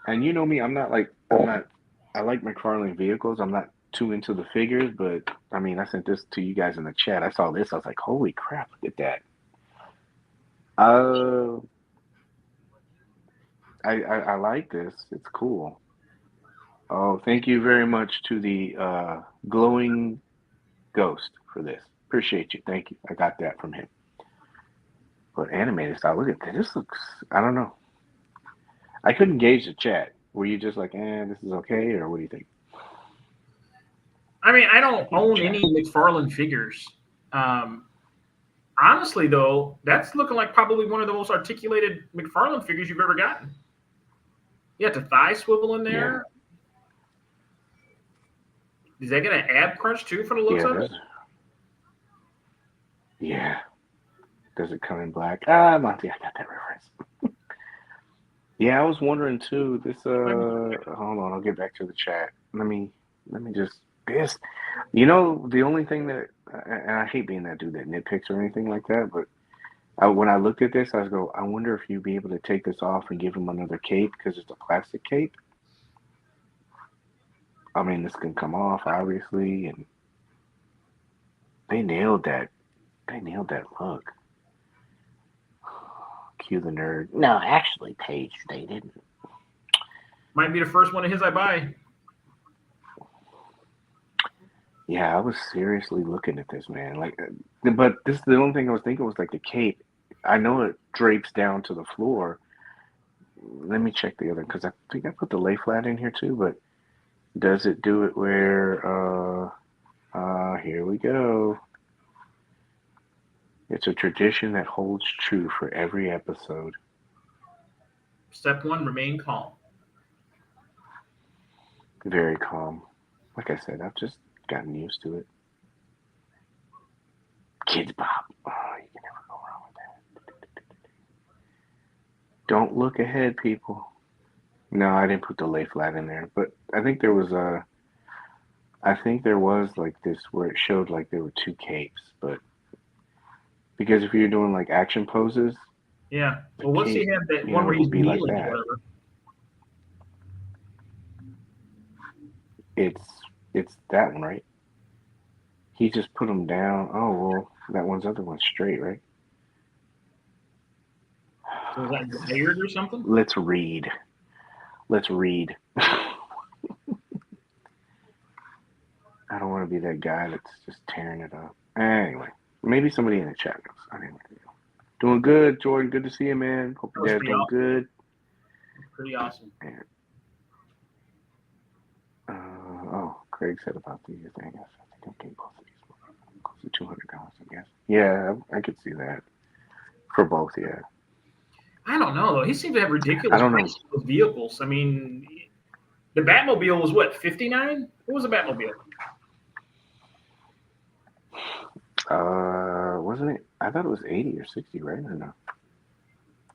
S2: And you know me, I like McFarlane vehicles. I'm not too into the figures, but I mean, I sent this to you guys in the chat. I saw this. I was like, holy crap, look at that. I like this. It's cool. Oh, thank you very much to the glowing ghost for this. Appreciate you. Thank you. I got that from him. But animated style, look at that. This looks, I don't know. I couldn't gauge the chat. Were you just like, this is okay, or what do you think?
S1: I mean, I don't own any McFarlane figures. Honestly, though, that's looking like probably one of the most articulated McFarlane figures you've ever gotten. You got the thigh swivel in
S2: Yeah,
S1: there. Is that gonna ab crunch too, from the looks
S2: yeah,
S1: of it?
S2: there's yeah. Does it come in black? Ah, Monty, I got that reference. Yeah, I was wondering too. This hold on, I'll get back to the chat. Let me just this. You know, the only thing that, and I hate being that dude that nitpicks or anything like that, but when I looked at this, I was go, I wonder if you'd be able to take this off and give him another cape because it's a plastic cape. I mean, this can come off obviously, and they nailed that. They nailed that look. Cue the nerd. No, actually, Paige, they didn't.
S1: Might be the first one of his I buy.
S2: Yeah, I was seriously looking at this, man. Like, but this the only thing I was thinking was like the cape. I know it drapes down to the floor. Let me check the other because I think I put the lay flat in here too. But does it do it where? Here we go. It's a tradition that holds true for every episode.
S1: Step one: remain calm.
S2: Very calm. Like I said, I've just gotten used to it. Kids Bop. Oh, you can never go wrong with that. Don't look ahead, people. No, I didn't put the lay flat in there, but I think there was a. I think there was like this where it showed like there were two capes, but because if you're doing like action poses,
S1: Yeah.
S2: the
S1: Well, what's he
S2: cape,
S1: have that
S2: you
S1: one
S2: know,
S1: where
S2: it'll
S1: he's
S2: be like
S1: kneeling or
S2: that.
S1: whatever?
S2: It's it's that one, right? He just put them down. Oh well, that other one's straight, right?
S1: So is that wired or something?
S2: Let's read. Let's read. I don't want to be that guy that's just tearing it up. Anyway, maybe somebody in the chat knows. Anyway, doing good, Jordan. Good to see you, man. Hope
S1: That
S2: your
S1: was
S2: dad's
S1: pretty
S2: doing
S1: awesome.
S2: good.
S1: Pretty awesome.
S2: And, oh, Craig said about the thing. I think I'm getting both of these. Close to $200, I guess. Yeah, I could see that for both. Yeah,
S1: I don't know though. He seemed to have
S2: I
S1: ridiculous
S2: don't know.
S1: prices with vehicles. I mean, the Batmobile was what, 59? What was the Batmobile?
S2: Wasn't it? I thought it was 80 or 60, right? Or no?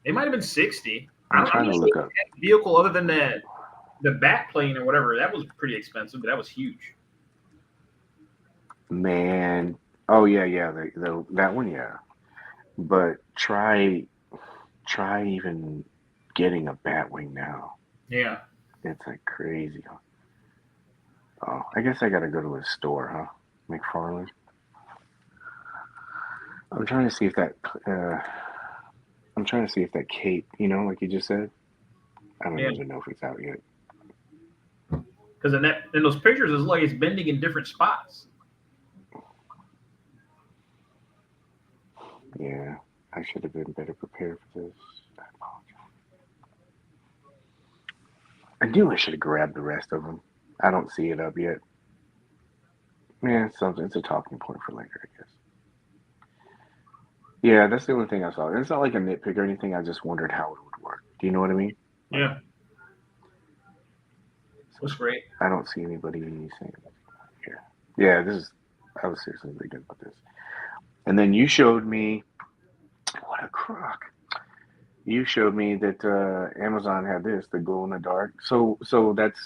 S1: It might have been 60.
S2: I'm
S1: I'm
S2: trying
S1: not
S2: to
S1: sure
S2: look
S1: if
S2: up.
S1: he had a vehicle other than the bat plane or whatever. That was pretty expensive, but that was huge.
S2: Man, oh yeah, yeah, the that one, yeah. But try even getting a Batwing now.
S1: Yeah.
S2: It's like crazy. Oh, I guess I gotta go to a store, huh? McFarlane. I'm trying to see if that. Uh, I'm trying to see if that cape, like you just said. I don't
S1: Yeah.
S2: even know if it's out yet.
S1: Because in those pictures, it's like it's bending in different spots.
S2: Yeah, I should have been better prepared for this. I apologize. I knew I should have grabbed the rest of them. I don't see it up yet. Yeah, it's something. It's a talking point for later, I guess. Yeah, that's the only thing I saw. It's not like a nitpick or anything. I just wondered how it would work. Do you know what I mean? Like,
S1: Yeah. It
S2: so
S1: was great.
S2: I don't see anybody saying here. Yeah, this is. I was seriously really good about this. And then you showed me what a crock. You showed me that Amazon had this, the glow in the dark. So that's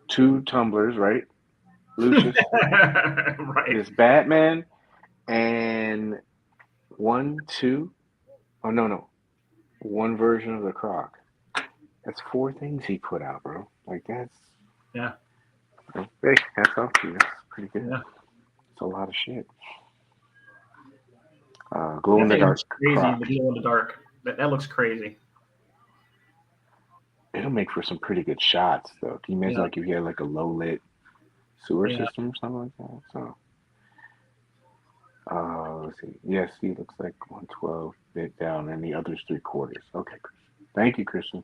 S2: two tumblers, right? Lucius,
S1: Right.
S2: this Batman, and one, two. Oh no, one version of the croc. That's four things he put out, bro. Like that's
S1: Yeah.
S2: hey, hats off to you. That's pretty good.
S1: Yeah.
S2: It's a lot of shit. Glow in
S1: That
S2: the
S1: thing
S2: dark
S1: looks crazy in
S2: croc.
S1: the glow in the dark. That looks crazy.
S2: It'll make for some pretty good shots, though. Can you imagine
S1: Yeah.
S2: like if you had like a low lit sewer
S1: Yeah.
S2: system or something like that? So, let's see. Yes, he looks like 112 bit down, and the other's 3/4. Okay, Christian. Thank you, Christian.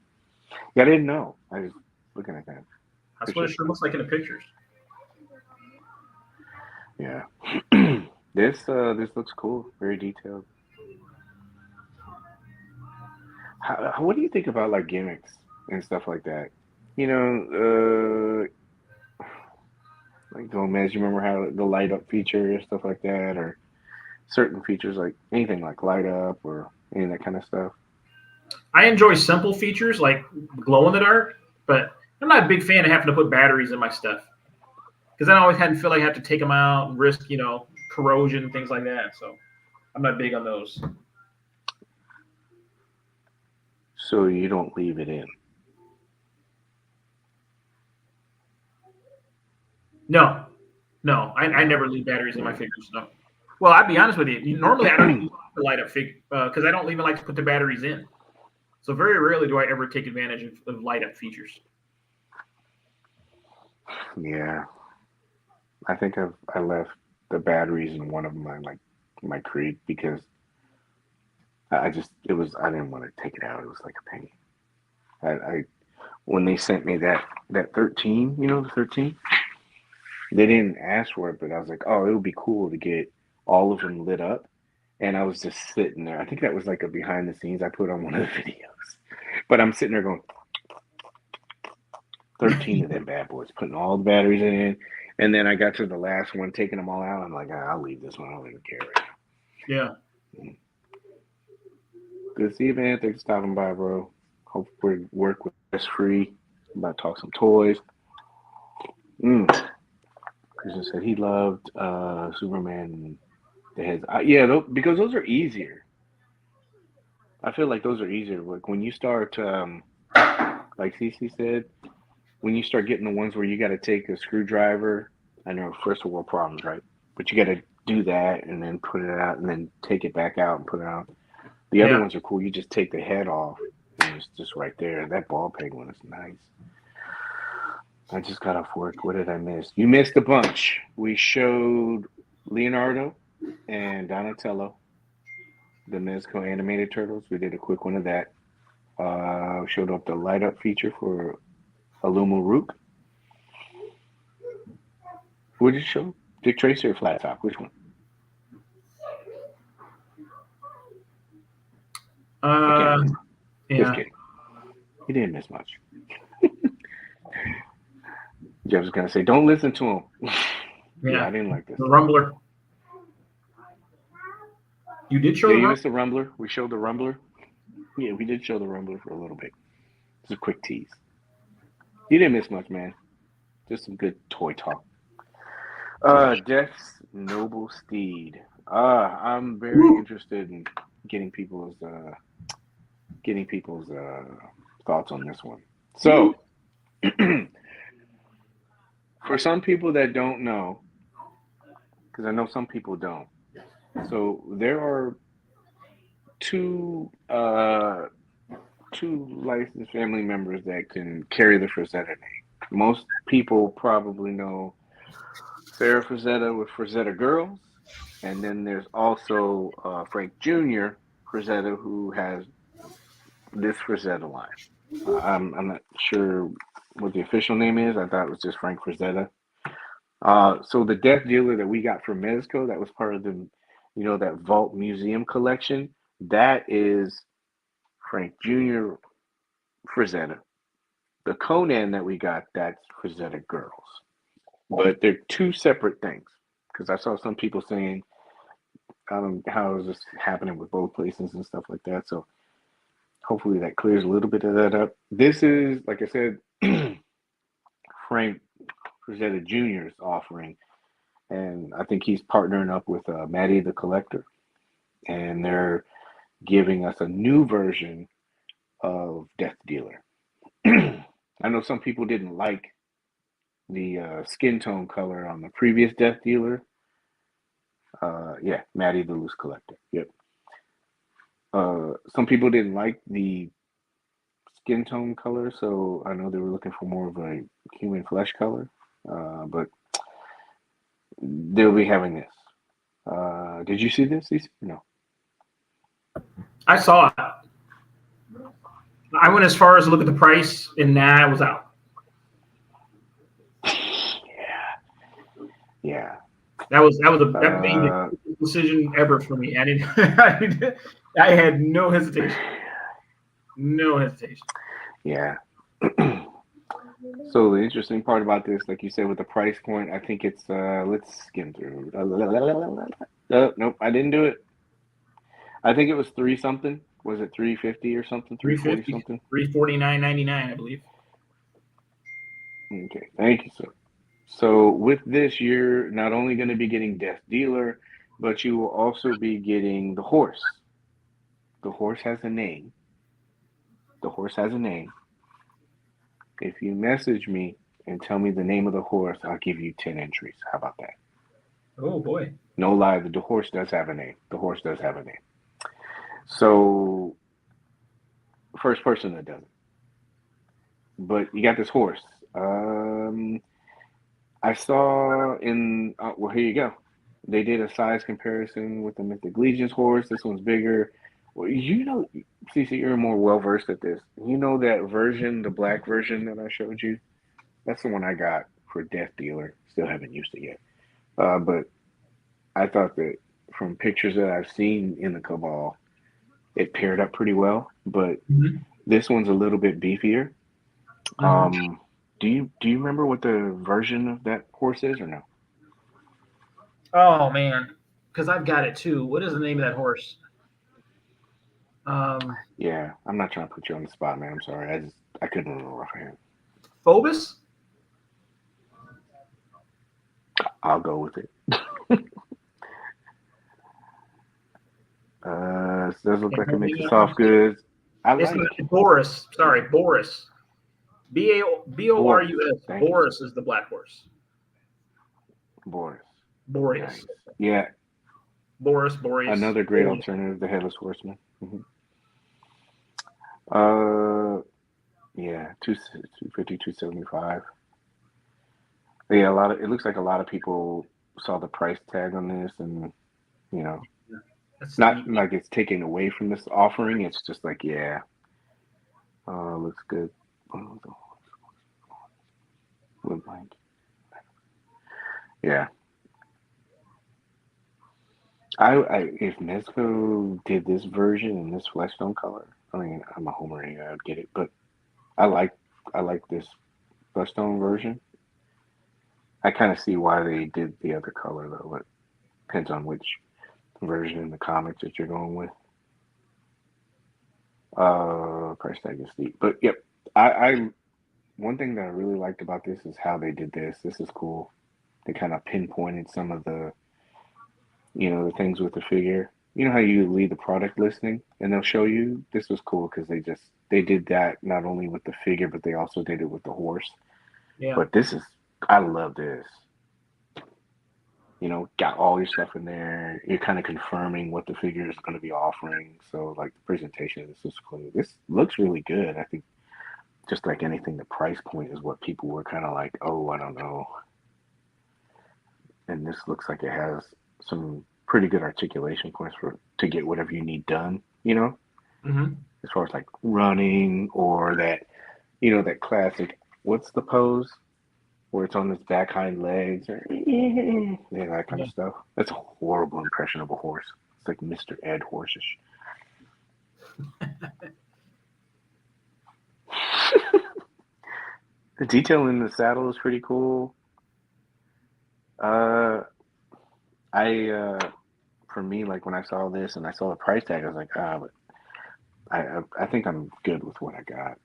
S2: Yeah, I didn't know. I was looking at that.
S1: That's what it
S2: Appreciate
S1: sure looks like in the pictures.
S2: that. Yeah. This looks cool. Very detailed. What do you think about like gimmicks and stuff like that? You know, like Gomez, you remember how the light up feature or stuff like that, or certain features like anything like light up or any of that kind of stuff.
S1: I enjoy simple features like glow in the dark, but I'm not a big fan of having to put batteries in my stuff because I always had to feel like I have to take them out and risk, corrosion and things like that. So I'm not big on those.
S2: So you don't leave it in.
S1: No, no, I never leave batteries in my figures. No. Well, I'd be honest with you. Normally, I don't even like to light up figure because I don't even like to put the batteries in. So very rarely do I ever take advantage of light up features.
S2: Yeah, I think I left the batteries in one of my crate because I just it was I didn't want to take it out. It was like a pain. I when they sent me that 13, the 13, they didn't ask for it, but I was like, oh, it would be cool to get all of them lit up. And I was just sitting there. I think that was like a behind the scenes I put on one of the videos. But I'm sitting there going, 13 of them bad boys, putting all the batteries in. And then I got to the last one, taking them all out. I'm like, I'll leave this one. I don't even care right
S1: Yeah.
S2: now. Good to see you, man. Thanks for stopping by, bro. Hope we work with us free. I'm about to talk some toys. Christian said he loved Superman. The heads. Yeah, because those are easier. I feel like those are easier. Like when you start, like Cece said, when you start getting the ones where you got to take a screwdriver, I know first world problems, right? But you got to do that and then put it out and then take it back out and put it out. The other
S1: Yeah.
S2: ones are cool. You just take the head off and it's just right there. That ball peg one is nice. I just got off work. What did I miss? You missed a bunch. We showed Leonardo and Donatello, the Mezco animated turtles. We did a quick one of that. Showed up the light up feature for Aluma Rook. What did you show? Dick Tracy or Flat Top? Which one? I can't remember. Just
S1: Yeah.
S2: kidding. He didn't miss much. Jeff was gonna say, "Don't listen to him." Yeah, I didn't like this.
S1: The Rumbler. You did show
S2: Yeah,
S1: the
S2: you
S1: Rumbler?
S2: missed the Rumbler. We showed the Rumbler. Yeah, we did show the Rumbler for a little bit. Just a quick tease. You didn't miss much, man. Just some good toy talk. Death's Noble Steed. I'm very interested in getting people's thoughts on this one. So, for some people that don't know, because I know some people don't. So there are two licensed family members that can carry the Frazetta name. Most people probably know Sarah Frazetta with Frazetta Girls, and then there's also Frank Jr. Frazetta who has this Frazetta line. I'm not sure what the official name is. I thought it was just Frank Frazetta. So the Death Dealer that we got from Mezco, that was part of the, that Vault Museum collection. That is Frank Jr. Frazetta. The Conan that we got, that's Frazetta Girls. But they're two separate things. Because I saw some people saying, how is this happening with both places and stuff like that. So hopefully that clears a little bit of that up. This is, like I said, Frank Frazetta Jr.'s offering. And I think he's partnering up with Maddie the Collector. And they're giving us a new version of Death Dealer. I know some people didn't like the skin tone color on the previous Death Dealer. Yeah, Maddie the Loose Collector. Yep. Some people didn't like the skin tone color, so I know they were looking for more of a human flesh color. But they'll be having this. Did you see this? No.
S1: I saw it. I went as far as to look at the price, and I was out.
S2: Yeah.
S1: That made decision ever for me. I had no hesitation. No hesitation.
S2: Yeah. So the interesting part about this, like you said, with the price point, I think it's let's skim through. Nope, I didn't do it. I think it was three something. Was it 350 or something? 340
S1: 350,
S2: something?
S1: 349.99, I believe.
S2: Okay, thank you, sir. So with this, you're not only going to be getting Death Dealer, but you will also be getting the horse. The horse has a name. The horse has a name. If you message me and tell me the name of the horse, I'll give you 10 entries. How about that?
S1: Oh boy.
S2: No lie, the horse does have a name. The horse does have a name. So, first person that does it. But you got this horse. I saw in, well, here you go. They did a size comparison with the Mythic Legion's horse. This one's bigger. Well, you know, CC, you're more well versed at this. You know that version, the black version that I showed you? That's the one I got for Death Dealer. Still haven't used it yet. But I thought that from pictures that I've seen in the Cabal, it paired up pretty well. But
S1: Mm-hmm.
S2: this one's a little bit beefier.
S1: Mm-hmm.
S2: Do you remember what the version of that horse is or no?
S1: Oh man, because I've got it too. What is the name of that horse? Um,
S2: Yeah, I'm not trying to put you on the spot, man. I'm sorry. I couldn't remember offhand.
S1: Phobos.
S2: I'll go with it. It does look
S1: Can't
S2: like a
S1: help
S2: mix
S1: me
S2: of
S1: now.
S2: soft goods. I
S1: It's
S2: like
S1: not Boris. Sorry, Boris.
S2: Boris.
S1: Borus.
S2: Thank you, sir.
S1: Boris is the black horse.
S2: Boris.
S1: Boreas.
S2: Nice. Yeah,
S1: Boris. Boreas.
S2: another great
S1: Boreas.
S2: alternative, the Headless Horseman. Uh, yeah, 250, 275. Yeah, a lot of it looks like a lot of people saw the price tag on this, and you know,
S1: That's
S2: not
S1: steep.
S2: like it's taken away from this offering. It's just like, yeah, looks good. Yeah, I if Mezco did this version in this flesh tone color, I mean, I'm a homer anyway, I'd get it, but I like I like this flesh tone version. I kind of see why they did the other color though. It depends on which version in the comics that you're going with. Price tag is steep, but yep. I one thing that I really liked about this is how they did this. This is cool. They kind of pinpointed some of the the things with the figure. You know how you leave the product listing and they'll show you. This was cool because they did that not only with the figure but they also did it with the horse.
S1: Yeah.
S2: But this is I love this. Got all your stuff in there. You're kind of confirming what the figure is going to be offering. So, like, the presentation of this is cool. This looks really good. I think, just like anything, the price point is what people were kind of like, oh, I don't know. And this looks like it has some pretty good articulation points to get whatever you need done,
S1: Mm-hmm.
S2: as far as like running or that classic, what's the pose? Where it's on its back hind legs or that kind
S1: Yeah.
S2: of stuff. That's a horrible impression of a horse. It's like Mr. Ed Horseish. The detail in the saddle is pretty cool. Uh, for me, like when I saw this and I saw the price tag, I was like, but I think I'm good with what I got.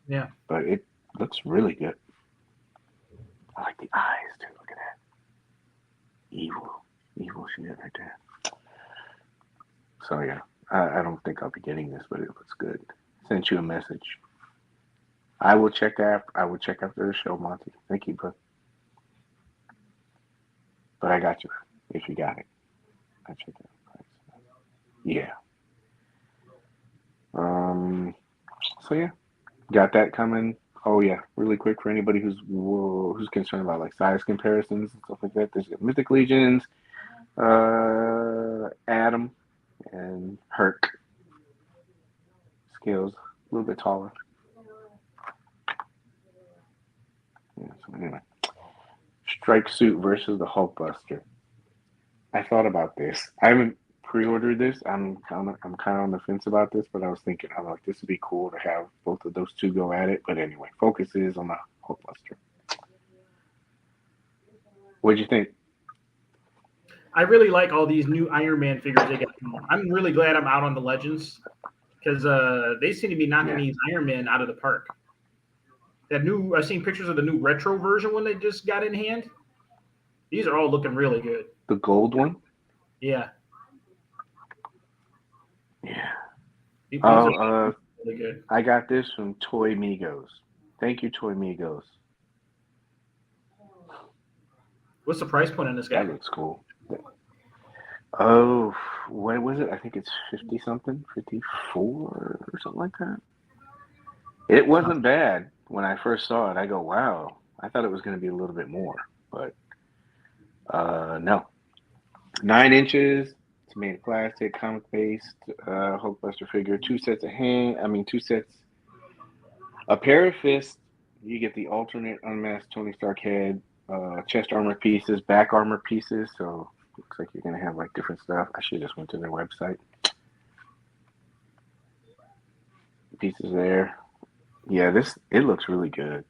S1: Yeah.
S2: But it looks really good. I like the eyes too. Look at that. Evil shit right there. So yeah, I don't think I'll be getting this, but it looks good. Sent you a message. I will check after the show, Monty. Thank you, bro. But I got you if you got it. I checked it. Yeah. So yeah, got that coming. Oh yeah, really quick for anybody who's concerned about like size comparisons and stuff like that. There's Mythic Legions, Adam, and Herc scales a little bit taller. Yeah, so anyway, Strike Suit versus the Hulkbuster. I thought about this. I haven't pre-ordered this. I'm kind of on the fence about this, but I was thinking, I'm like, this would be cool to have both of those two go at it. But anyway, focus is on the Hulkbuster. What'd you think?
S1: I really like all these new Iron Man figures they got. I'm really glad I'm out on the Legends because they seem to be knocking
S2: Yeah,
S1: these Iron Man out of the park. That new, I've seen pictures of the new retro version when they just got in hand. These are all looking really good.
S2: the gold one.
S1: Yeah,
S2: Yeah.
S1: these
S2: Oh,
S1: are really good.
S2: I got this from Toy Migos. Thank you, Toy Migos.
S1: What's the price point on this guy?
S2: That looks cool. Oh, what was it? I think it's 50 something, 54 or something like that. It wasn't bad when I first saw it. I go, wow. I thought it was going to be a little bit more, but no. 9 inches. It's made of plastic, comic based, Hulkbuster figure. Two sets of hand. I mean, two sets. A pair of fists. You get the alternate unmasked Tony Stark head, chest armor pieces, back armor pieces. So looks like you're gonna have like different stuff. I should just went to their website. Pieces there. Yeah, this it looks really good.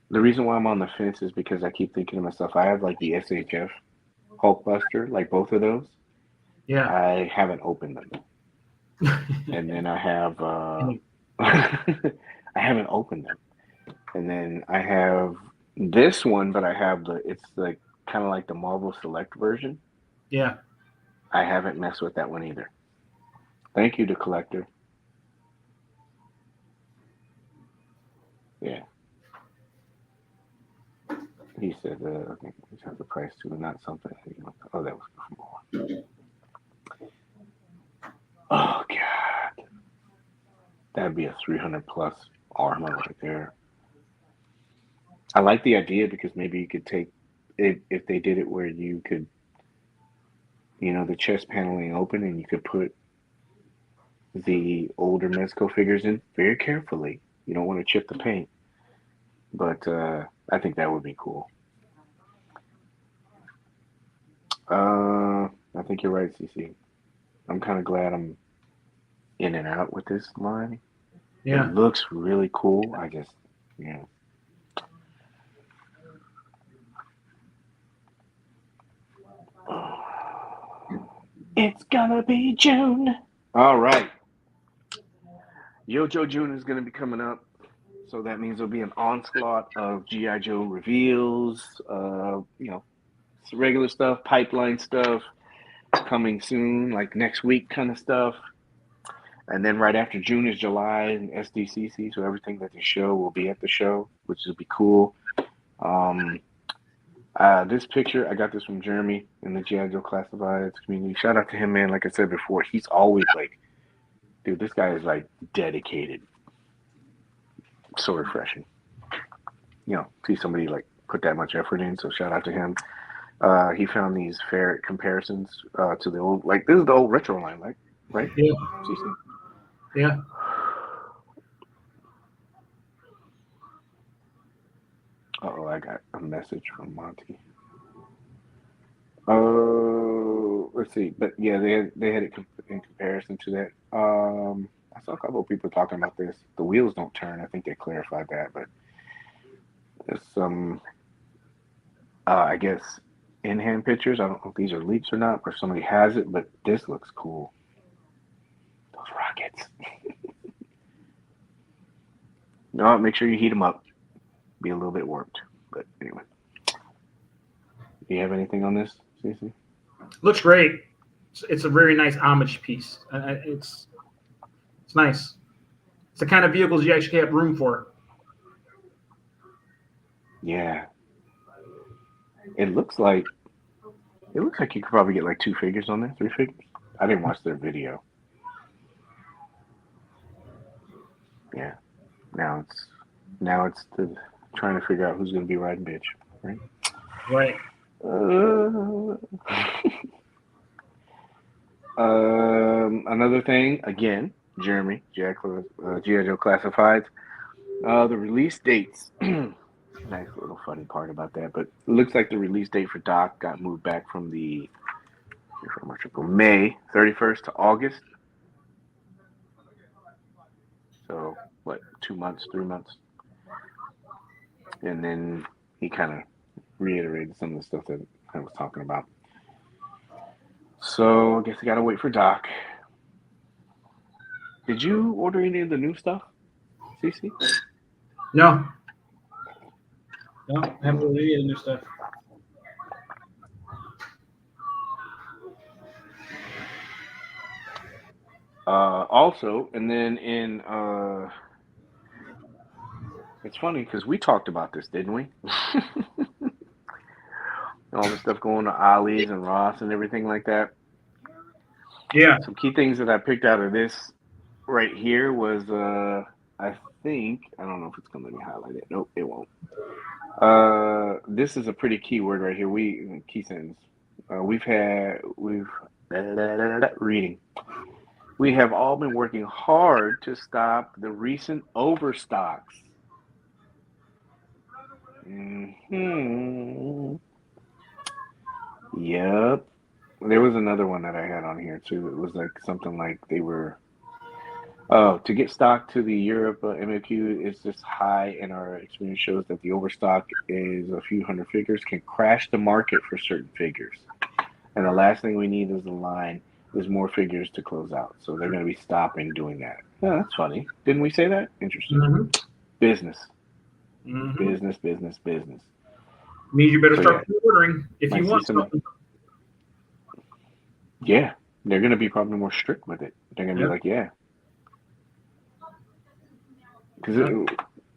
S2: The reason why I'm on the fence is because I keep thinking to myself, I have like the SHF Hulkbuster, like both of those.
S1: Yeah.
S2: I haven't opened them, and then I have I haven't opened them, and then I have this one, but I have the it's like kind of like the Marvel Select version.
S1: Yeah.
S2: I haven't messed with that one either. Thank you to collector. Yeah, he said I think we have the price too, not something. Oh, that was before. Oh God, that'd be a 300 plus armor right there. I like the idea because maybe you could take if they did it where you could, the chest paneling open and you could put the older Mezco figures in very carefully. You don't want to chip the paint, but I think that would be cool. I think you're right, CC. I'm kind of glad I'm in and out with this line. It
S1: Yeah.
S2: looks really cool. I just, yeah. It's gonna be June. All right. Yojo June is gonna be coming up. So that means there'll be an onslaught of G.I. Joe reveals, regular stuff, pipeline stuff coming soon, like next week kind of stuff. And then right after June is July and SDCC, so everything that they show will be at the show, which will be cool. Um, this picture, I got this from Jeremy in the G.I. Joe Classifieds community. Shout out to him, man. Like I said before, he's always like, dude, this guy is like dedicated. So refreshing. See somebody like put that much effort in. So shout out to him. He found these fair comparisons to the old, like this is the old retro line, like right?
S1: Yeah.
S2: CC?
S1: Yeah.
S2: Oh, I got a message from Monty. Oh, let's see. But yeah, they had it in comparison to that. I saw a couple of people talking about this. The wheels don't turn. I think they clarified that, but there's some, I guess, in-hand pictures. I don't know if these are leaks or not, or somebody has it, but this looks cool. Those rockets. No, make sure you heat them up. Be a little bit warped, but anyway. Do you have anything on this, Cece?
S1: Looks great. It's a very nice homage piece. It's nice. It's the kind of vehicles you actually have room for.
S2: Yeah. It looks like you could probably get like 2 figures on there, 3 figures. I didn't watch their video. Yeah. Now it's the trying to figure out who's gonna be riding bitch, right?
S1: Right.
S2: Another thing, again, Jeremy, G.I. Joe Classifieds. The release dates. Nice little funny part about that. But it looks like the release date for Doc got moved back from May 31st to August. So what, 2 months, 3 months? And then he kind of reiterated some of the stuff that I was talking about. So I guess I gotta wait for Doc. Did you order any of the new stuff, CC?
S1: No, I haven't really any new stuff.
S2: Also, and then it's funny because we talked about this, didn't we? All the stuff going to Ollie's and Ross and everything like that.
S1: Yeah.
S2: Some key things that I picked out of this right here was I don't know if it's gonna let me highlight it. Nope, it won't. This is a pretty key word right here. Key sentence. We've reading. We have all been working hard to stop the recent overstocks. Yep. There was another one that I had on here too. It was like something like they were. Oh, to get stock to the Europe MOQ is just high, and our experience shows that the overstock is a few hundred figures can crash the market for certain figures. And the last thing we need is the line is more figures to close out. So they're going to be stopping doing that. Yeah, that's funny. Didn't we say that? Interesting.
S1: Mm-hmm.
S2: Business.
S1: Mm-hmm.
S2: Business.
S1: Means you better start ordering if you want something.
S2: Yeah, they're going to be probably more strict with it. They're going to be like, yeah. Because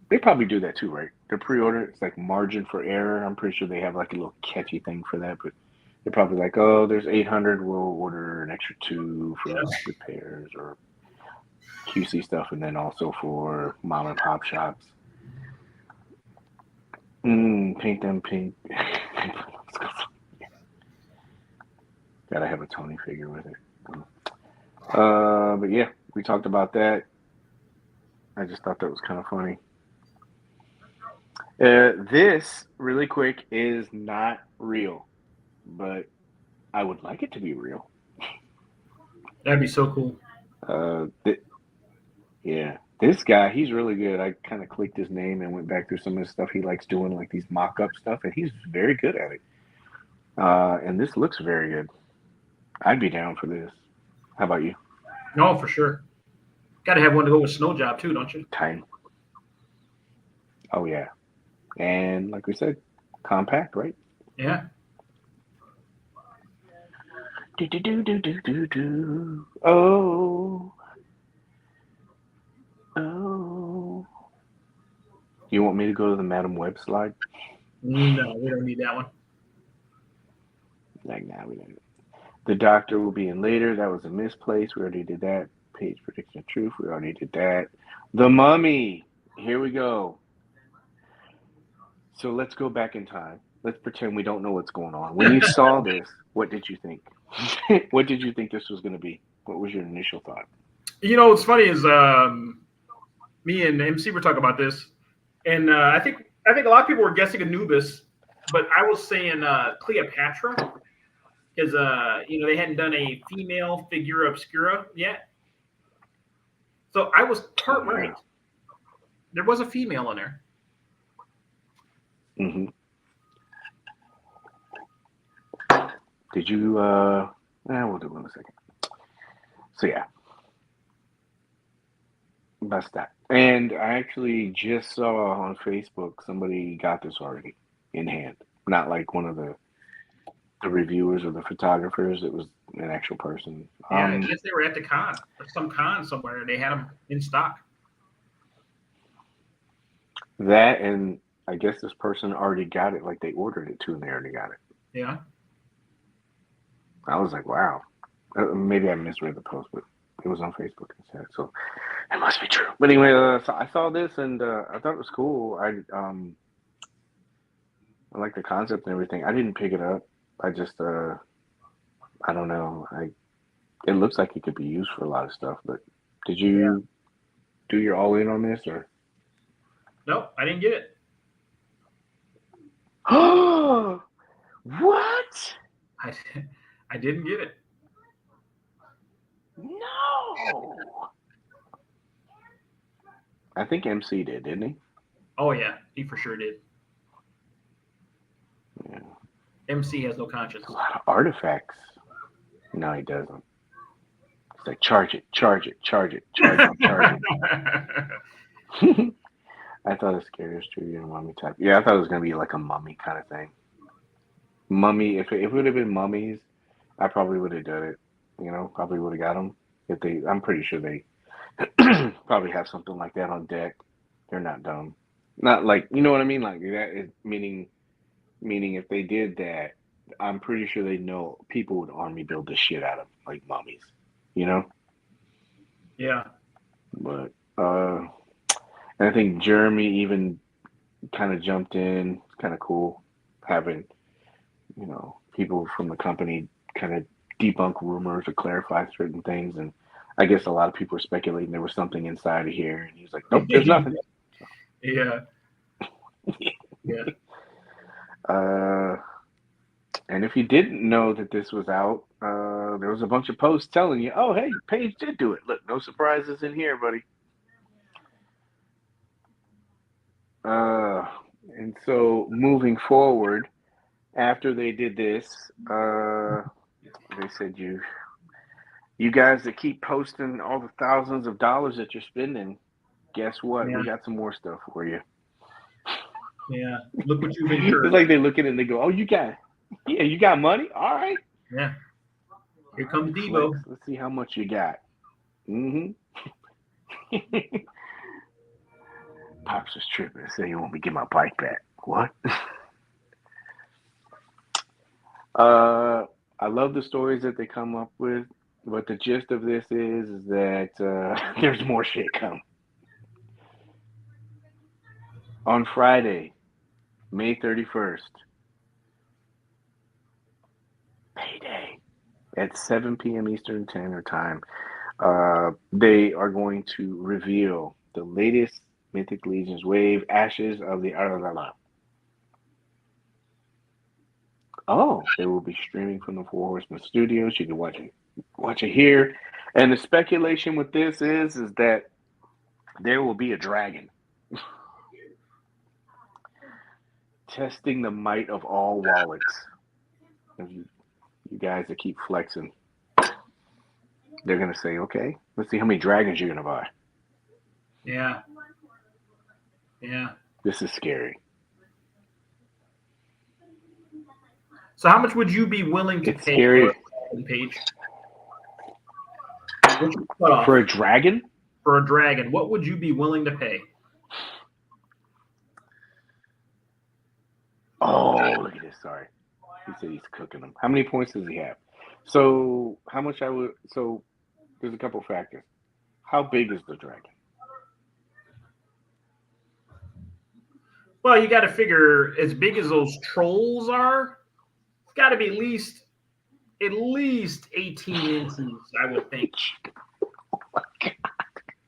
S2: they probably do that too, right? Their pre-order, it's like margin for error. I'm pretty sure they have like a little catchy thing for that, but they're probably like, oh, there's 800, we'll order an extra 2 for repairs or QC stuff, and then also for mom and pop shops. Paint them pink. Gotta have a Tony figure with it. But yeah, we talked about that. I just thought that was kind of funny. This, really quick, is not real, but I would like it to be real.
S1: That'd be so cool.
S2: Yeah, this guy, he's really good. I kind of clicked his name and went back through some of the stuff he likes doing, like these mock-up stuff, and he's very good at it. And this looks very good. I'd be down for this. How about you?
S1: No, for sure. Got to have one to go with Snow Job too, don't you?
S2: Tiny. Oh yeah, and like we said, compact, right?
S1: Yeah.
S2: Oh. You want me to go to the Madam Web slide?
S1: No, we don't need that one.
S2: Like, nah, we don't. The Doctor will be in later. That was a misplace. We already did that. Page prediction of truth. We already did that. The Mummy. Here we go. So let's go back in time. Let's pretend we don't know what's going on. When you saw this, what did you think? What did you think this was going to be? What was your initial thought?
S1: You know, what's funny is me and MC were talking about this, and I think a lot of people were guessing Anubis, but I was saying Cleopatra, because they hadn't done a female figura obscura yet. So I was part right. There was a female in there.
S2: Mm-hmm. Did you? We'll do it in a second. So yeah, that's that. And I actually just saw on Facebook somebody got this already in hand. Not like one of the reviewers or the photographers. It was an actual person.
S1: Yeah, I guess they were at the con or some con somewhere. They had them in stock.
S2: That, and I guess this person already got it. Like they ordered it too, and they already got it.
S1: Yeah.
S2: I was like, wow. Maybe I misread the post, but it was on Facebook instead, so it must be true. But anyway, so I saw this and I thought it was cool. I like the concept and everything. I didn't pick it up. I just I don't know. It looks like it could be used for a lot of stuff. But did you do your all in on this or?
S1: Nope, I didn't get it.
S2: Oh, what?
S1: I, I didn't get it.
S2: No. I think MC did, didn't he?
S1: Oh yeah, he for sure did.
S2: Yeah.
S1: MC has no
S2: A
S1: conscience.
S2: lot of artifacts. No, he doesn't. It's like charge it, charge it, charge it, charge it, charge it. I thought it scared us too, mummy type. Yeah, I thought it was gonna be like a mummy kind of thing. Mummy, if it would have been mummies, I probably would have done it. Probably would have got them. If they, I'm pretty sure they probably have something like that on deck. They're not dumb. Not like you know what I mean. Like that is meaning if they did that, I'm pretty sure they know people would army build the shit out of like mummies. You know,
S1: Yeah.
S2: but and I think Jeremy even kind of jumped in. It's kind of cool having people from the company kind of debunk rumors or clarify certain things. And I guess a lot of people are speculating there was something inside of here. And he's like, nope, there's nothing.
S1: Yeah. Yeah.
S2: Uh, and if you didn't know that this was out, there was a bunch of posts telling you, oh, hey, Paige did do it. Look, no surprises in here, buddy. And so moving forward, after they did this, they said you guys that keep posting all the thousands of dollars that you're spending, guess what?
S1: Yeah.
S2: We got some more stuff for you.
S1: Yeah. Look what you've
S2: It's
S1: incurred.
S2: like they look at it and they go, oh, you got money? All right.
S1: Yeah. Here comes Debo.
S2: Flex. Let's see how much you got. Mm-hmm. Pops was tripping. Say you want me to get my bike back. What? I love the stories that they come up with, but the gist of this is that there's more shit coming. On Friday, May 31st, payday, at 7 p.m. Eastern Standard Time, they are going to reveal the latest Mythic Legions wave, Ashes of the Aralala. Oh, they will be streaming from the Four Horsemen Studios. You can watch it here. And the speculation with this is that there will be a dragon. Testing the might of all wallets. You guys that keep flexing, they're gonna say, okay, let's see how many dragons you're gonna buy.
S1: Yeah. Yeah.
S2: This is scary.
S1: So how much would you be willing to
S2: It's
S1: pay
S2: scary.
S1: for a page? What's your cutoff
S2: For a dragon?
S1: for a dragon? What would you be willing to pay?
S2: Oh, look at this. Sorry. He said he's cooking them. How many points does he have? So how much so there's a couple factors. How big is the dragon?
S1: Well, you got to figure as big as those trolls are, it's got to be at least 18 inches, I would think.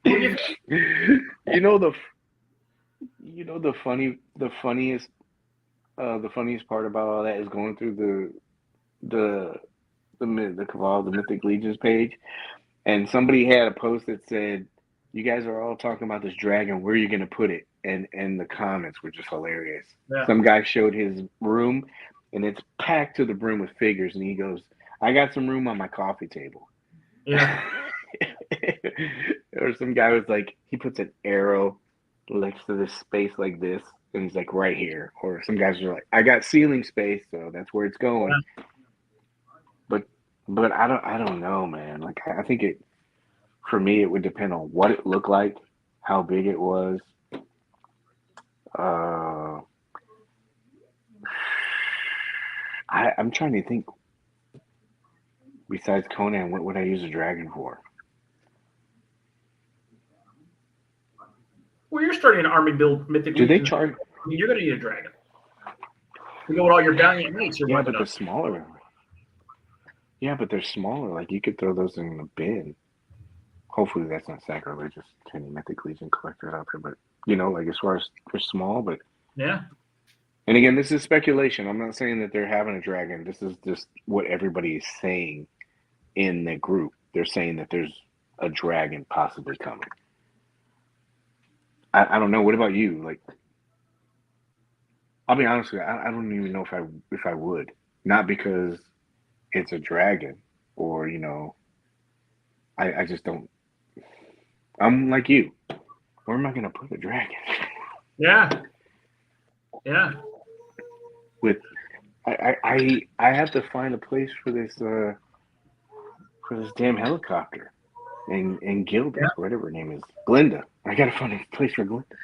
S2: You know the funniest part about all that is going through the Cabal, the Mythic Legions page, and somebody had a post that said, "You guys are all talking about this dragon. Where are you gonna put it?" And the comments were just hilarious.
S1: Yeah.
S2: Some guy showed his room, and it's packed to the brim with figures, and he goes, "I got some room on my coffee table."
S1: Yeah.
S2: Or some guy was like, he puts an arrow next to this space like this, and he's like, right here. Or some guys are like, I got ceiling space, so that's where it's going. Yeah. But I don't know, man. Like I think for me it would depend on what it looked like, how big it was. I'm trying to think. Besides Conan, what would I use a dragon for?
S1: Well, you're starting an army build Mythic
S2: Do they
S1: Legions.
S2: charge?
S1: I mean, you're going to need a dragon. You know what all your valiant knights are
S2: Yeah,
S1: working
S2: but they're smaller. Yeah, but they're smaller. Like you could throw those in the bin. Hopefully that's not sacrilegious to any Mythic Legion collectors out there. But like as far as they're small, but
S1: yeah.
S2: And again, this is speculation. I'm not saying that they're having a dragon. This is just what everybody is saying in the group. They're saying that there's a dragon possibly coming. I don't know. What about you? Like, I'll be honest with you. I don't even know if I would. Not because it's a dragon, or I just don't. I'm like you. Where am I going to put a dragon?
S1: Yeah. Yeah.
S2: With I have to find a place for this damn helicopter and Gilda,
S1: Yeah.
S2: whatever her name is, Glinda. I got to find a place for Glinda.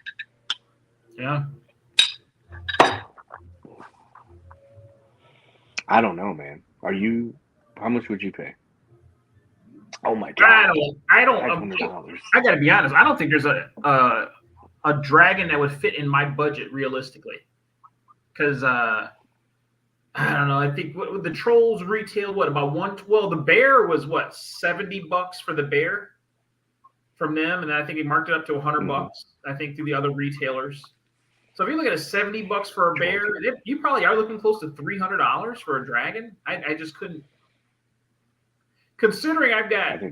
S1: Yeah.
S2: I don't know, man. How much would you pay? Oh my
S1: I
S2: god,
S1: don't.
S2: $500.
S1: I got to be honest. I don't think there's a dragon that would fit in my budget realistically, because I don't know. I think what the trolls retail about one. Well, the bear was what, $70 for the bear from them, and then I think they marked it up to $100. I think through the other retailers. So if you look at a $70 for a bear, you probably are looking close to $300 for a dragon. I just couldn't. Considering I've got a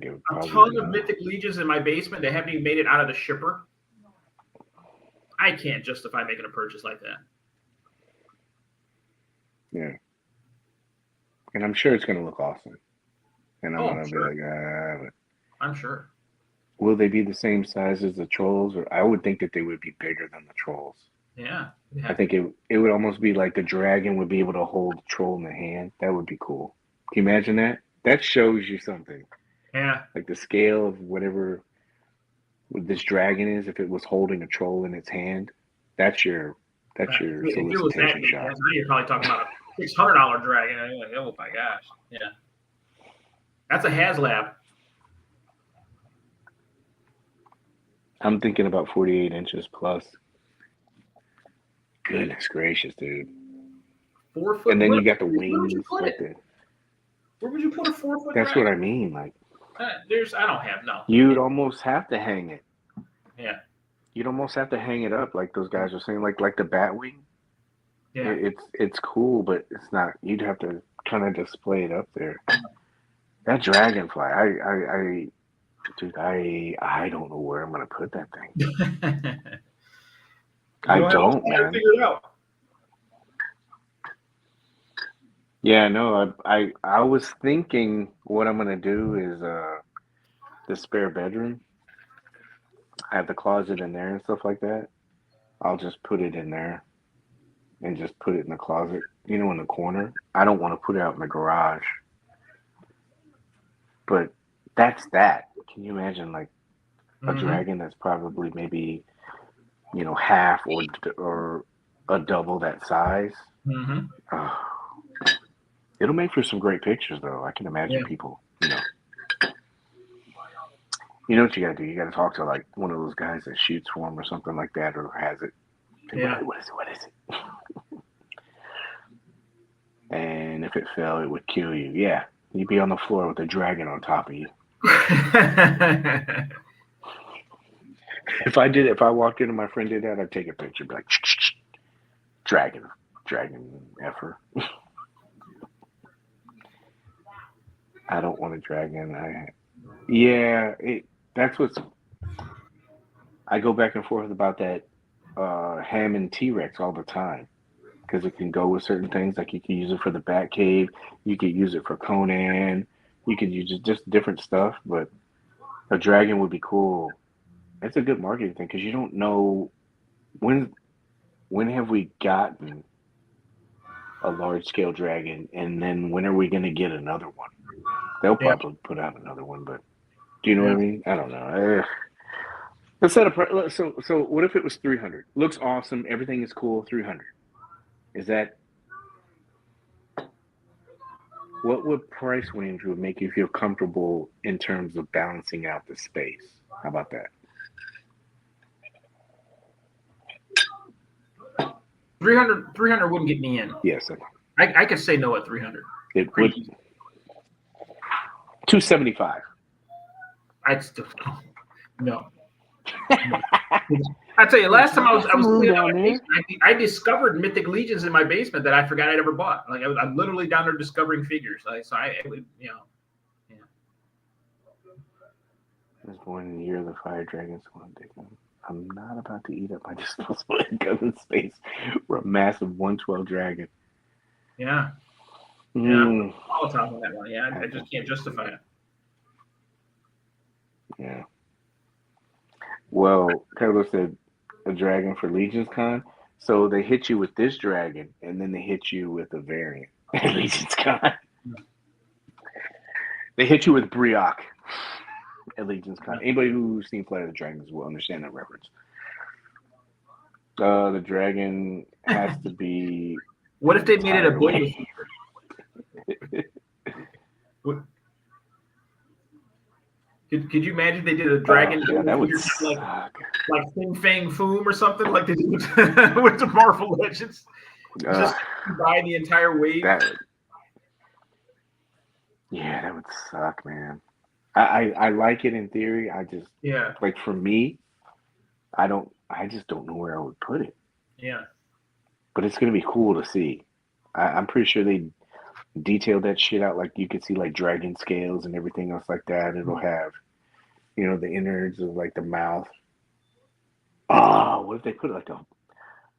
S1: ton of Mythic Legions in my basement that haven't even made it out of the shipper, I can't justify making a purchase like that.
S2: Yeah. And I'm sure it's going to look awesome. And I'm going to be like,
S1: I'm sure.
S2: Will they be the same size as the trolls? Or I would think that they would be bigger than the trolls.
S1: Yeah.
S2: I think it would almost be like the dragon would be able to hold the troll in the hand. That would be cool. Can you imagine that? That shows you something.
S1: Yeah.
S2: Like the scale of whatever this dragon is, if it was holding a troll in its hand, that's your solicitation shot.
S1: Now you're probably talking about a $600 dragon. Like, oh my gosh. Yeah. That's a HasLab.
S2: I'm thinking about 48 inches plus. Goodness gracious, dude.
S1: 4 foot.
S2: And then you got the wings.
S1: Where would you put a 4 foot?
S2: That's what I mean. Like,
S1: I don't have no.
S2: You'd almost have to hang it.
S1: Yeah.
S2: You'd almost have to hang it up, like those guys are saying, like the Batwing.
S1: Yeah.
S2: It's cool, but it's not. You'd have to kind of display it up there. That dragonfly, dude, I don't know where I'm gonna put that thing. I don't, man.
S1: Figure it out.
S2: Yeah, no, I was thinking what I'm gonna do is the spare bedroom. I have the closet in there and stuff like that. I'll just put it in there and just put it in the closet, in the corner. I don't want to put it out in the garage. But that's that. Can you imagine like a dragon that's probably maybe, half or a double that size?
S1: Mm-hmm.
S2: It'll make for some great pictures, though. I can imagine people, You know what you got to do? You got to talk to like one of those guys that shoots for them or something like that, or has it.
S1: Yeah.
S2: Like, what is it? And if it fell, it would kill you. Yeah. You'd be on the floor with a dragon on top of you. If I walked in and my friend did that, I'd take a picture, be like, dragon effer. I don't want a dragon. That's what's. I go back and forth about that Hammond T-Rex all the time because it can go with certain things. Like you can use it for the Batcave, you could use it for Conan, you could use it just different stuff. But a dragon would be cool. It's a good marketing thing because you don't know when have we gotten a large scale dragon, and then when are we going to get another one? They'll probably put out another one, but do you know what I mean? I don't know. Let's set a so what if it was 300? Looks awesome, everything is cool. 300. Is that what price range would make you feel comfortable in terms of balancing out the space? How about that?
S1: 300 wouldn't get me in.
S2: Yes,
S1: I could say no at 300.
S2: It would. 275.
S1: I'd still no. I tell you, last time I was
S2: There's some room
S1: cleaning out
S2: down
S1: my
S2: there.
S1: basement, I discovered Mythic Legions in my basement that I forgot I'd ever bought. Like I'm literally down there discovering figures. Like so, I would, yeah.
S2: I was born in the year of the fire dragon, so I'm not about to eat up my disposable income space for a massive 112 dragon.
S1: Yeah. Yeah, I'm volatile on that one. Yeah, I just can't justify it.
S2: Yeah. Well, Carlos said a dragon for Legion's Con. So they hit you with this dragon, and then they hit you with a variant at Legion's Con. They hit you with Brioc at Legion's Con. Anybody who's seen Flight of the Dragons will understand that reference. The dragon has to be.
S1: What if they made it a
S2: entire
S1: building
S2: way.
S1: feature? Could you imagine they did a dragon
S2: Yeah, that would
S1: like Fin Fang Foom or something like they did with, with the Marvel Legends? Just buy the entire wave.
S2: That would suck, man. I like it in theory. I just like for me, I just don't know where I would put it.
S1: Yeah.
S2: But it's gonna be cool to see. I'm pretty sure they detailed that shit out. Like you could see like dragon scales and everything else like that. It'll have, the innards of like the mouth. Oh, what if they put like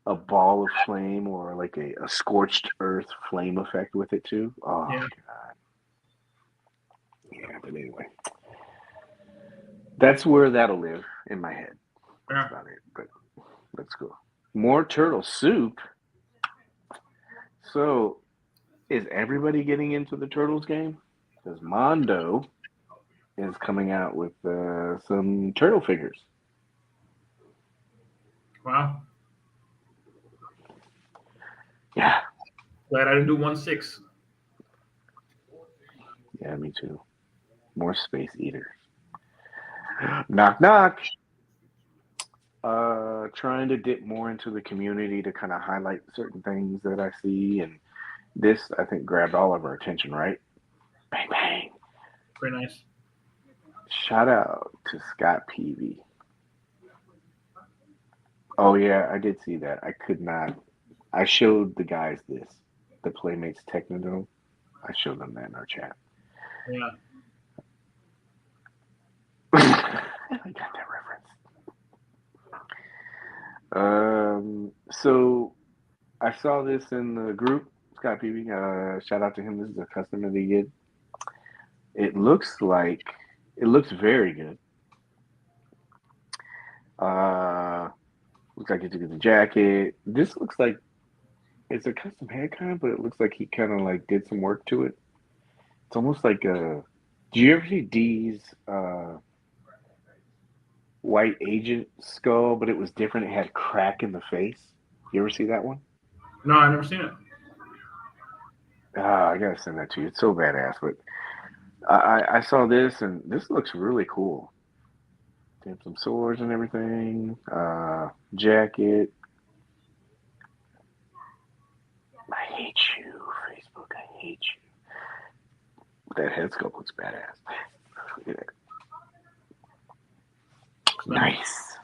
S2: a ball of flame or like a scorched earth flame effect with it too? Oh God. Yeah, but anyway. That's where that'll live in my head. That's about it. But let's go. More turtle soup. So, is everybody getting into the Turtles game? Because Mondo is coming out with some turtle figures.
S1: Wow.
S2: Yeah.
S1: Glad I didn't do 1/6.
S2: Yeah, me too. More space eaters. Knock, knock. Trying to dip more into the community to kind of highlight certain things that I see, and this I think grabbed all of our attention, right? Bang bang.
S1: Very nice.
S2: Shout out to Scott Peavy. Oh yeah, I did see that. I could not. I showed the guys the Playmates Technodome. I showed them that in our chat.
S1: Yeah.
S2: I got that reference. So I saw this in the group. Scott Peavy, shout out to him. This is a custom that he did. It looks very good. Looks like he took the jacket. This looks like it's a custom head kind, but it looks like he kind of like did some work to it. It's almost like a. Do you ever see Dee's White Agent skull? But it was different. It had crack in the face. You ever see that one?
S1: No, I've never seen it.
S2: I gotta send that to you. It's so badass. But I saw this, and this looks really cool. They have some swords and everything. Jacket. I hate you, Facebook. I hate you. That head sculpt looks badass. Look at that. Nice.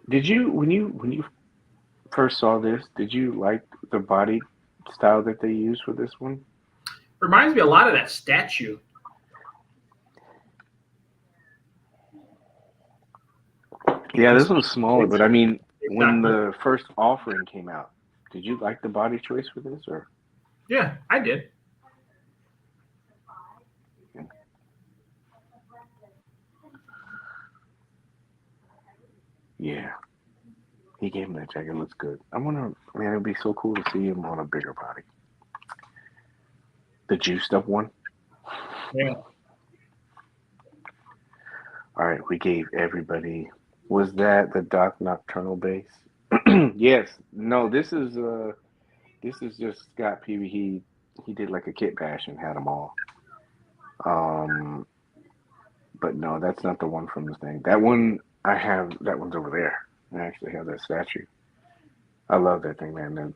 S2: Did you when you first saw this? Did you like the body style that they used for this one?
S1: Reminds me a lot of that statue.
S2: Yeah, this one's smaller, but I mean, when the first offering came out, did you like the body choice for this, or?
S1: Yeah, I did.
S2: Yeah. He gave him that jacket. It looks good. Man, it'd be so cool to see him on a bigger body. The juiced up one.
S1: Yeah.
S2: All right, we gave everybody. Was that the Doc Nocturnal base? Yes. No, this is just Scott Peavy. He did like a kit bash and had them all. But no, that's not the one from the thing. That one I have. That one's over there. I actually have that statue. I love that thing, man.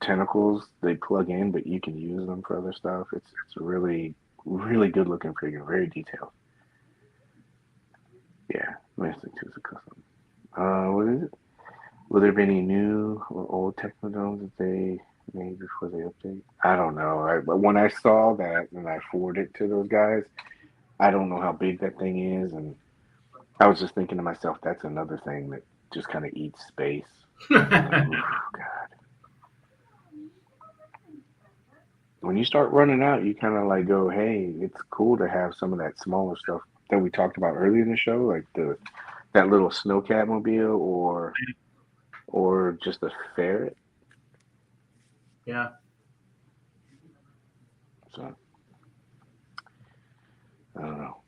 S2: tentacles they plug in, but you can use them for other stuff. It's a really really good looking figure, very detailed. Yeah, Mystic 2 is a custom. What is it? Will there be any new or old Technodomes that they made before they update? I don't know. But when I saw that and I forwarded it to those guys, I don't know how big that thing is, and I was just thinking to myself, that's another thing that just kind of eats space. Like, oof, God. When you start running out, you kind of like go, hey, it's cool to have some of that smaller stuff that we talked about earlier in the show, like that little snowcat mobile or just a ferret.
S1: Yeah.
S2: So I don't know.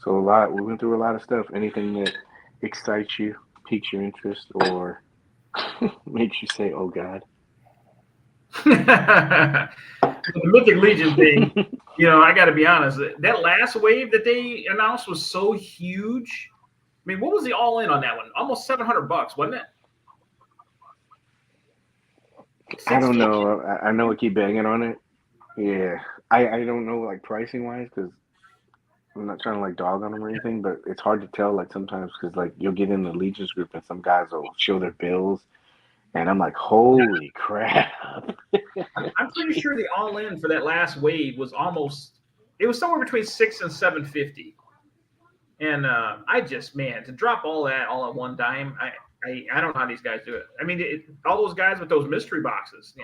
S2: So a lot. We went through a lot of stuff. Anything that excites you, piques your interest, or makes you say, "Oh God."
S1: The Mythic Legion thing, I got to be honest. That last wave that they announced was so huge. I mean, what was the all in on that one? Almost $700, wasn't it?
S2: I don't
S1: 650.
S2: know. I know I keep banging on it. Yeah, I don't know like pricing wise because I'm not trying to like dog on them or anything, but it's hard to tell like sometimes because like you'll get in the Legions group and some guys will show their bills and I'm like, holy crap!
S1: I'm pretty sure the all in for that last wave was almost. It was somewhere between 6 and 750. And I just, man, to drop all that all at one dime, I don't know how these guys do it. I mean, all those guys with those mystery boxes,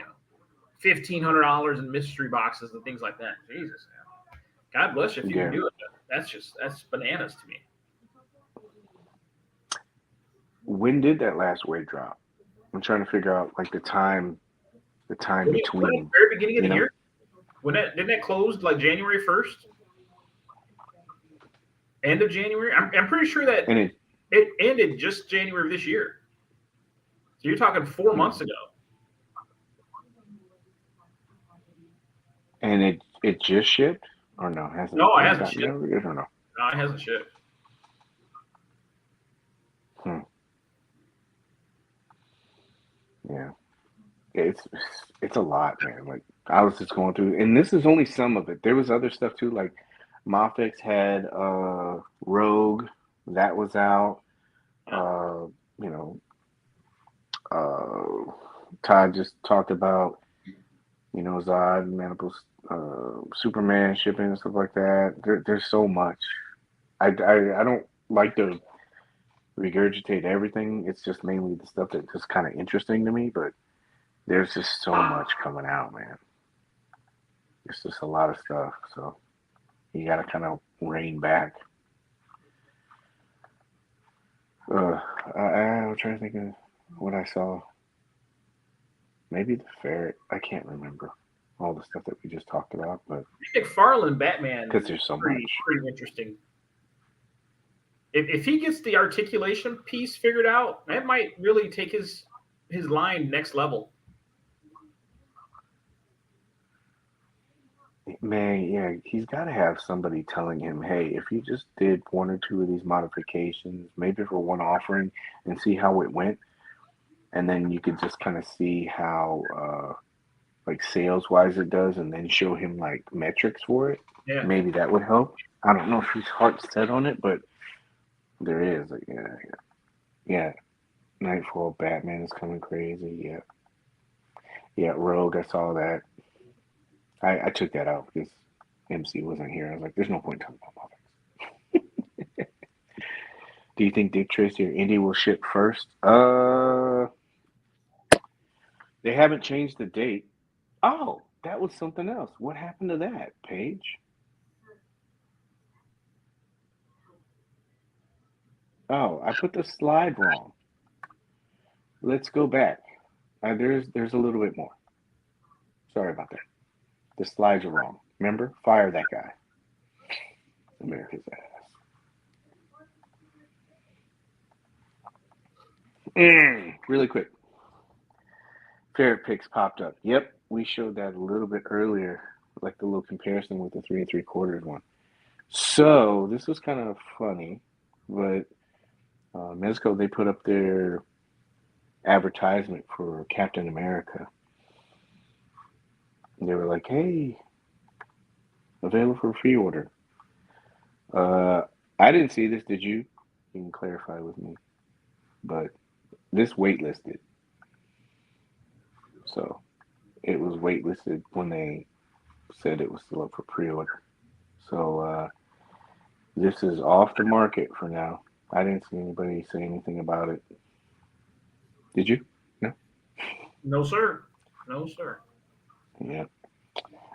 S1: $1,500 in mystery boxes and things like that. Jesus, man. God bless you if you can
S2: Yeah.
S1: do it. That's bananas to me.
S2: When did that last wave drop? I'm trying to figure out like the time
S1: When at the
S2: between,
S1: very beginning of
S2: you
S1: the
S2: know,
S1: year, when that didn't that close like January 1st, end of January. I'm pretty sure that
S2: and it
S1: it ended just January of this year. So you're talking 4 months ago.
S2: and it just shipped or no? Hasn't
S1: No, it
S2: has it
S1: hasn't
S2: gotten
S1: shipped.
S2: there yet or no?
S1: No, it hasn't shipped.
S2: Hmm. Yeah, it's it's a lot, man. Like I was just going through, and this is only some of it. There was other stuff too. Like Moffix had Rogue that was out.
S1: Yeah.
S2: Uh, you know, uh, Todd just talked about Zod, Maniples, Superman shipping and stuff like that. There's so much. I don't like to regurgitate everything. It's just mainly the stuff that's just kind of interesting to me. But there's just so much coming out, man. It's just a lot of stuff. So you got to kind of rein back. I'm trying to think of what I saw. Maybe the ferret. I can't remember all the stuff that we just talked about, but
S1: McFarlane Batman
S2: because
S1: is
S2: there's so
S1: pretty
S2: much.
S1: pretty interesting. If he gets the articulation piece figured out, that might really take his line next level.
S2: Man, yeah, he's got to have somebody telling him, hey, if you just did one or two of these modifications, maybe for one offering, and see how it went, and then you could just kind of see how, like, sales wise it does, and then show him, like, metrics for it.
S1: Yeah.
S2: Maybe that would help. I don't know if he's heart set on it, but there is. Like, yeah. Nightfall Batman is coming crazy. Yeah. Yeah, Rogue, I saw that. I took that out because MC wasn't here. I was like, there's no point talking about Mother. Do you think Dick Tracy or Indy will ship first? They haven't changed the date. Oh, that was something else. What happened to that, Paige? Oh, I put the slide wrong. Let's go back. There's a little bit more. Sorry about that. The slides are wrong. Remember? Fire that guy. America's ass. Really quick. Ferret picks popped up. Yep, we showed that a little bit earlier, like the little comparison with the 3 3/4 one. So this was kind of funny, but Mezco they put up their advertisement for Captain America, They were like, "Hey, available for pre-order." Uh, I didn't see this. Did you? You can clarify with me. But this waitlisted, so it was waitlisted when they said it was still up for pre-order. So this is off the market for now. I didn't see anybody say anything about it. Did you? No.
S1: No, sir. No, sir.
S2: Yeah.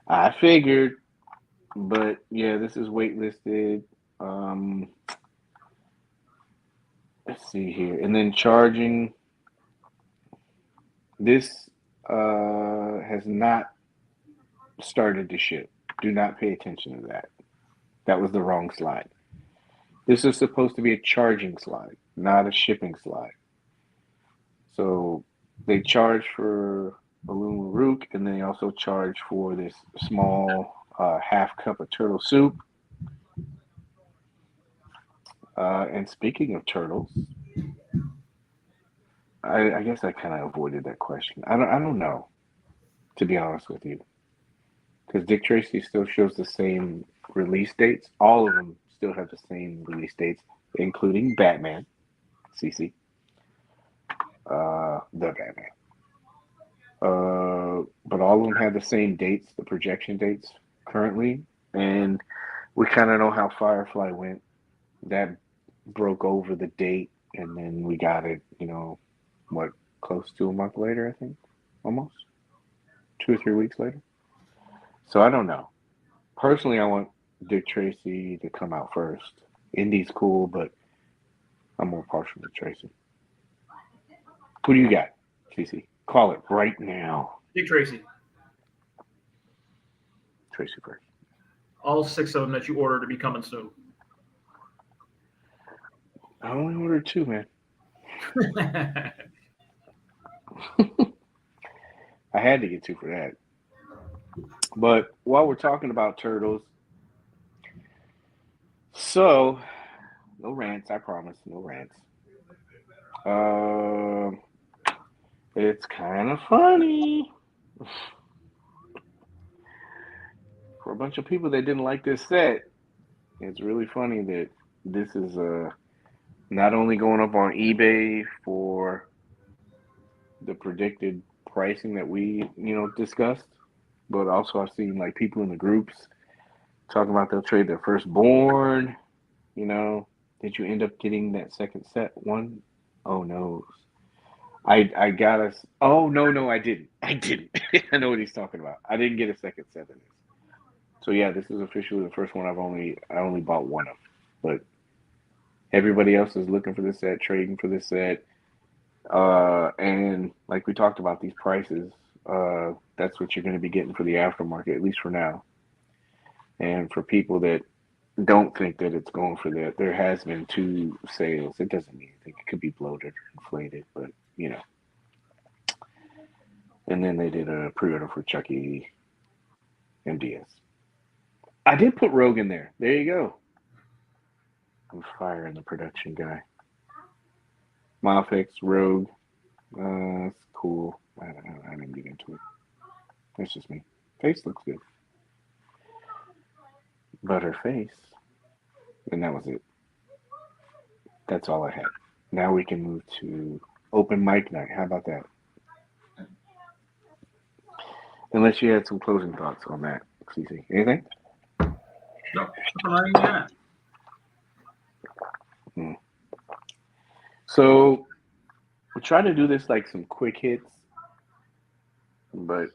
S2: I figured, but yeah, this is waitlisted. Um, let's see here, and then charging. This has not started to ship. Do not pay attention to that. That was the wrong slide. This is supposed to be a charging slide, not a shipping slide. So they charge for aluminum rook, and they also charge for this small half cup of turtle soup. And speaking of turtles, I guess I kind of avoided that question. I don't know, to be honest with you, because Dick Tracy still shows the same release dates. All of them still have the same release dates, including Batman, CC, the Batman. But all of them have the same dates, the projection dates currently, and we kind of know how Firefly went. That broke over the date, and then we got it. What, close to a month later, I think, almost 2 or 3 weeks later. So I don't know. Personally, I want Dick Tracy to come out first. Indy's cool, but I'm more partial to Tracy. Who do you got, CC? Call it right now.
S1: Dick Tracy.
S2: Tracy first.
S1: All 6 of them that you ordered to be coming soon.
S2: I only ordered 2, man. I had to get 2 for that. But while we're talking about turtles, so no rants, I promise, no rants. Um, it's kind of funny for a bunch of people that didn't like this set. It's really funny that this is not only going up on eBay for the predicted pricing that we discussed, but also I've seen like people in the groups talking about they'll trade their firstborn. Did you end up getting that second set one? Oh no. I got us. Oh no, I didn't. I know what he's talking about. I didn't get a second set of this. So yeah, this is officially the first one I only bought one of, but everybody else is looking for this set, trading for this set, and like we talked about these prices, that's what you're going to be getting for the aftermarket, at least for now. And for people that don't think that it's going for that, there has been 2 sales. It doesn't mean anything. It could be bloated or inflated, but And then they did a pre-order for Chucky MDS. I did put Rogue in there. There you go. I'm firing the production guy. Mafex, Rogue. That's cool. I didn't get into it. That's just me. Face looks good. But her face. And that was it. That's all I had. Now we can move to open mic night. How about that? Unless you had some closing thoughts on that, CC. Anything?
S1: No, nothing like that.
S2: So we'll try to do this like some quick hits, but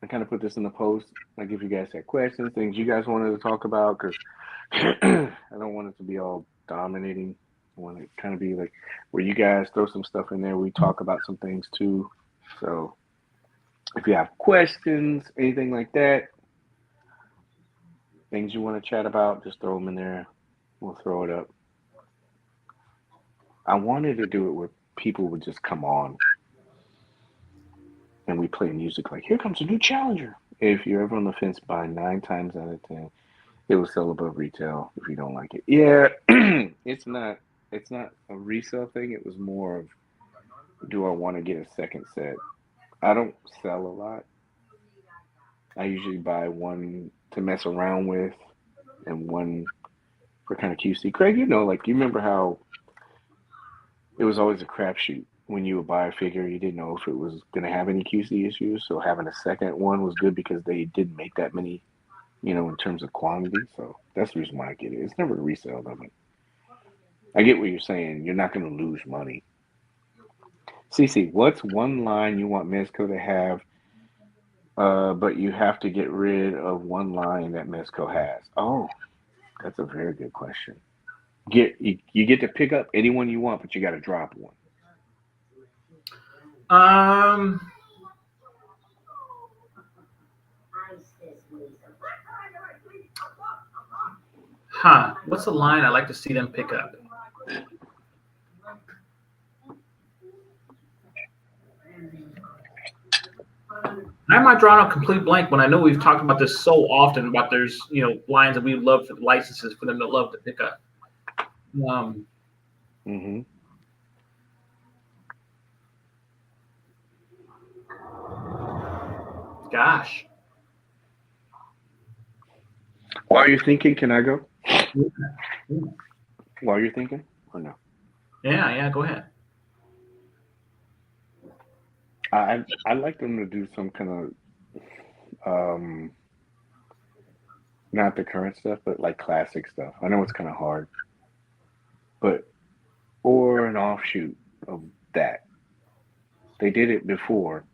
S2: I kind of put this in the post. Like if you guys had questions, things you guys wanted to talk about, because I don't want it to be all dominating. I want it to kind of be like where you guys throw some stuff in there. We talk about some things too. So if you have questions, anything like that, things you want to chat about, just throw them in there. We'll throw it up. I wanted to do it where people would just come on and we play music like, here comes a new challenger. If you're ever on the fence, buy 9 times out of 10. It will sell above retail if you don't like it. Yeah, it's not a resale thing. It was more of, do I want to get a second set? I don't sell a lot. I usually buy one to mess around with and one for kind of QC. Craig, like you remember how it was always a crapshoot when you would buy a figure, you didn't know if it was going to have any QC issues. So having a second one was good because they didn't make that many, in terms of quantity. So that's the reason why I get it. It's never a resale though. But I get what you're saying. You're not going to lose money. CC, what's one line you want Mezco to have, but you have to get rid of one line that Mezco has? Oh, that's a very good question. You get to pick up anyone you want, but you got to drop one.
S1: Um, What's a line I like to see them pick up? I'm not drawing a complete blank when I know we've talked about this so often about there's lines that we would love for licenses for them to love to pick up.
S2: Mm-hmm.
S1: Gosh.
S2: While you're thinking, can I go?
S1: Yeah.
S2: While you're thinking, or no?
S1: Yeah, go ahead.
S2: I'd like them to do some kind of not the current stuff, but like classic stuff. I know it's kind of hard, but or an offshoot of that. They did it before,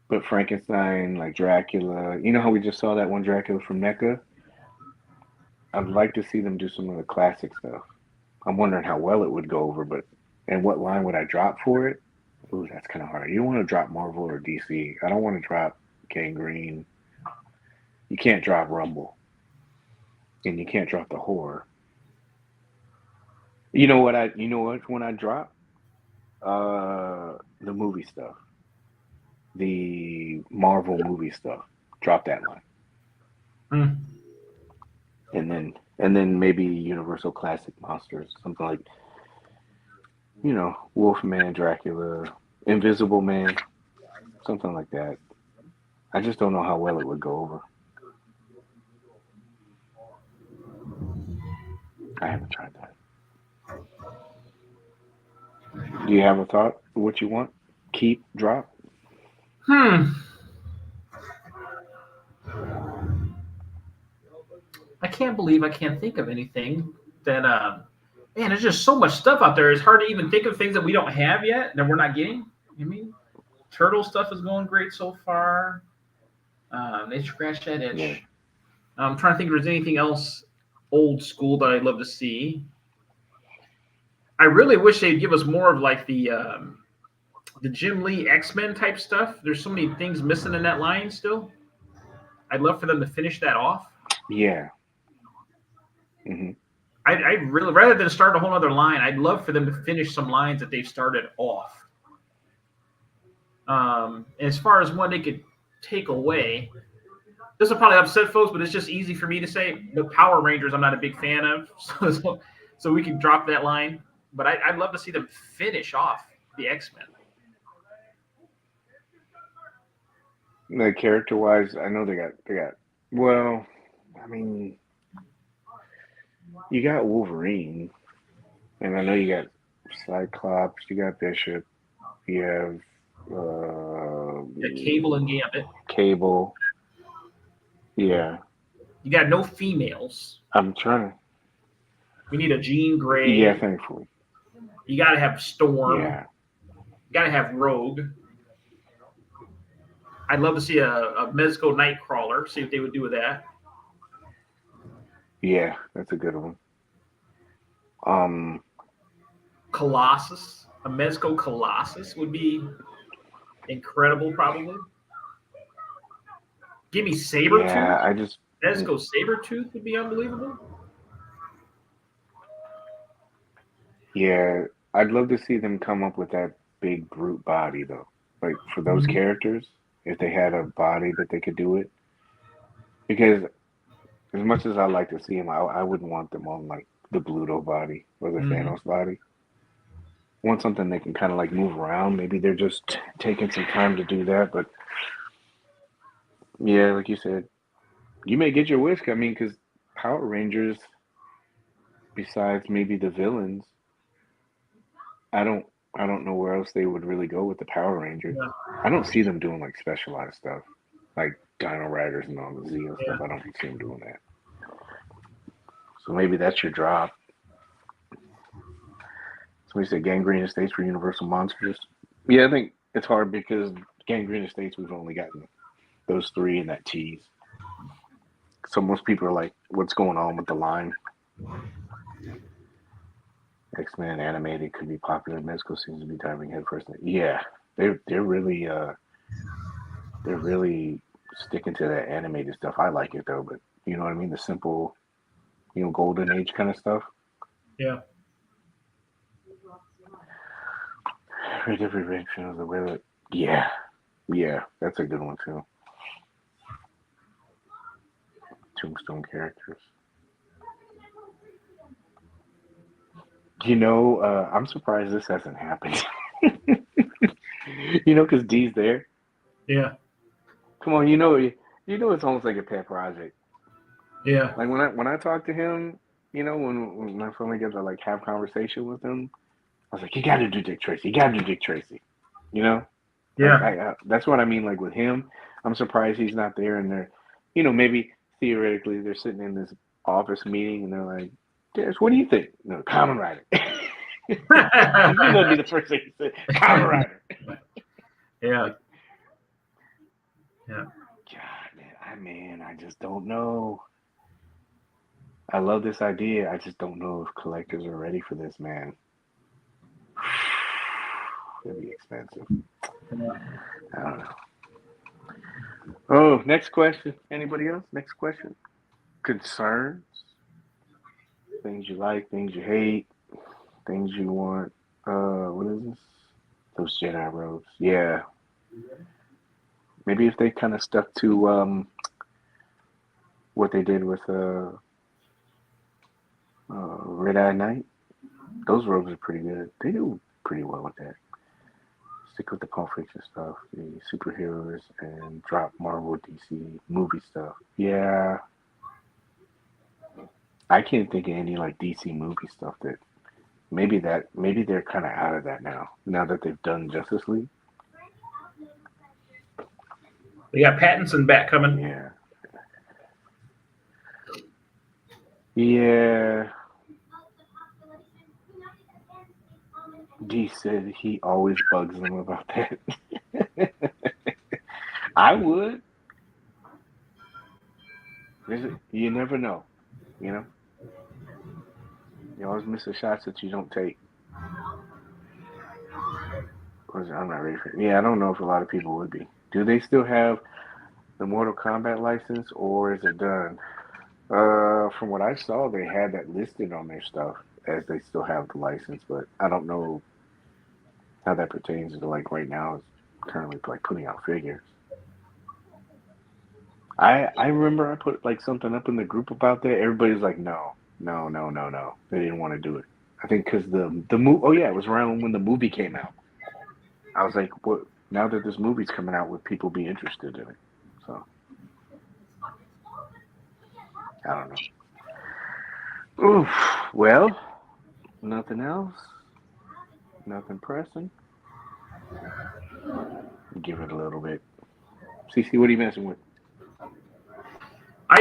S2: but Frankenstein, like Dracula. You know how we just saw that one Dracula from Neca? I'd like to see them do some of the classic stuff. I'm wondering how well it would go over, but and what line would I drop for it? Ooh, that's kind of hard. You don't want to drop Marvel or DC. I don't want to drop Gangrene. You can't drop Rumble, and you can't drop the horror. You know what? When I drop the movie stuff, the Marvel movie stuff. Drop that line,
S1: Hmm.
S2: and then maybe Universal Classic Monsters, something like Wolfman, Dracula, Invisible Man, something like that. I just don't know how well it would go over. I haven't tried that. Do you have a thought for what you want? Keep, drop?
S1: Hmm. I can't believe I can't think of anything that. Man, there's just so much stuff out there. It's hard to even think of things that we don't have yet that we're not getting. I mean, turtle stuff is going great so far. They scratch that
S2: Yeah.
S1: itch. I'm trying to think if there's anything else old school that I'd love to see. I really wish they'd give us more of like the Jim Lee X Men type stuff. There's so many things missing in that line still. I'd love for them to finish that off.
S2: Yeah. Hmm.
S1: I really rather than start a whole other line, I'd love for them to finish some lines that they've started off. As far as one they could take away, this will probably upset folks, but it's just easy for me to say. The Power Rangers, I'm not a big fan of, so we can drop that line. But I'd love to see them finish off the X Men.
S2: The character wise, I know they got. Well, I mean, you got Wolverine, and I know you got Cyclops, you got Bishop, you have
S1: Cable and Gambit.
S2: Cable. Yeah,
S1: You got no females.
S2: I'm trying to.
S1: We need a Jean
S2: Yeah,
S1: Grey.
S2: thankfully.
S1: You got to have Storm.
S2: Yeah,
S1: You got to have Rogue. I'd love to see a Mezco Nightcrawler. See what they would do with that.
S2: yeah, that's a good one. Um,
S1: Colossus. A Mezco Colossus would be incredible, probably. Give me
S2: yeah,
S1: Sabretooth.
S2: I just.
S1: Mezco Sabretooth would be unbelievable.
S2: Yeah, I'd love to see them come up with that big brute body though. Like for those
S1: Mhm.
S2: characters, if they had a body that they could do it. Because as much as I like to see them, I wouldn't want them on like the Bluto body or the
S1: Mhm.
S2: Thanos body. I want something they can kind of like move around. Maybe they're just taking some time to do that, but Yeah, like you said, you may get your wish. I mean, because Power Rangers, besides maybe the villains, I don't I don't know where else they would really go with the Power Rangers.
S1: Yeah,
S2: I don't see them doing like specialized stuff, like Dino Riders and all the Zeo
S1: yeah.
S2: stuff. I don't see them doing that. So maybe that's your drop. Somebody said Gangrene Estates for Universal Monsters. Yeah, I think it's hard because Gangrene Estates we've only gotten those three and that tease. So most people are like, "What's going on with the line?" X-Men animated could be popular. Mezco seems to be diving headfirst. Yeah, they're really sticking to that animated stuff. I like it though, but you know what I mean? The simple, golden age kind of stuff.
S1: Yeah.
S2: Different reaction of the way that. Yeah, yeah, that's a good one too. Tombstone characters. I'm surprised this hasn't happened. Because D's there.
S1: Yeah.
S2: Come on, it's almost like a pet project.
S1: Yeah.
S2: Like when I talk to him, when my family gets to like have conversation with him, I was like, you got to do Dick Tracy. You got to do Dick Tracy. You know, like
S1: Yeah.
S2: that's what I mean. Like with him, I'm surprised he's not there. And they're, maybe theoretically they're sitting in this office meeting and they're like, Des, what do you think? No, Kamen Rider. That'd be the first thing he said. Kamen Rider.
S1: Yeah. Yeah.
S2: God, man, I just don't know. I love this idea. I just don't know if collectors are ready for this, man. It'd be expensive. I don't know. Oh, next question. Anybody else? Next question. Concerns? Things you like, things you hate, things you want. What is this? Those Jedi robes. Yeah. Maybe if they kind of stuck to what they did with Red Eye Knight, those robes are pretty good. They do pretty well with that. Stick with the Pulp Fiction stuff, the superheroes, and drop Marvel, DC movie stuff. Yeah, I can't think of any like DC movie stuff that maybe they're kind of out of that now. Now that they've done Justice League.
S1: We got Pattinson back coming.
S2: Yeah. Yeah. D said he always bugs them about that. I would. You never know, you know? You always miss the shots that you don't take. I'm not ready for it. Yeah, I don't know if a lot of people would be. Do they still have the Mortal Kombat license or is it done? From what I saw, they had that listed on their stuff as they still have the license, but I don't know how that pertains to like right now is currently like putting out figures. I remember I put like something up in the group about that. Everybody's like, no, no, no, no, no. They didn't want to do it. I think because the movie. Oh yeah, it was around when the movie came out. I was like, what? Now that this movie's coming out, would people be interested in it? So I don't know. Oof. Well, nothing else. Nothing pressing. Give it a little bit. CC, what are you messing with?
S1: I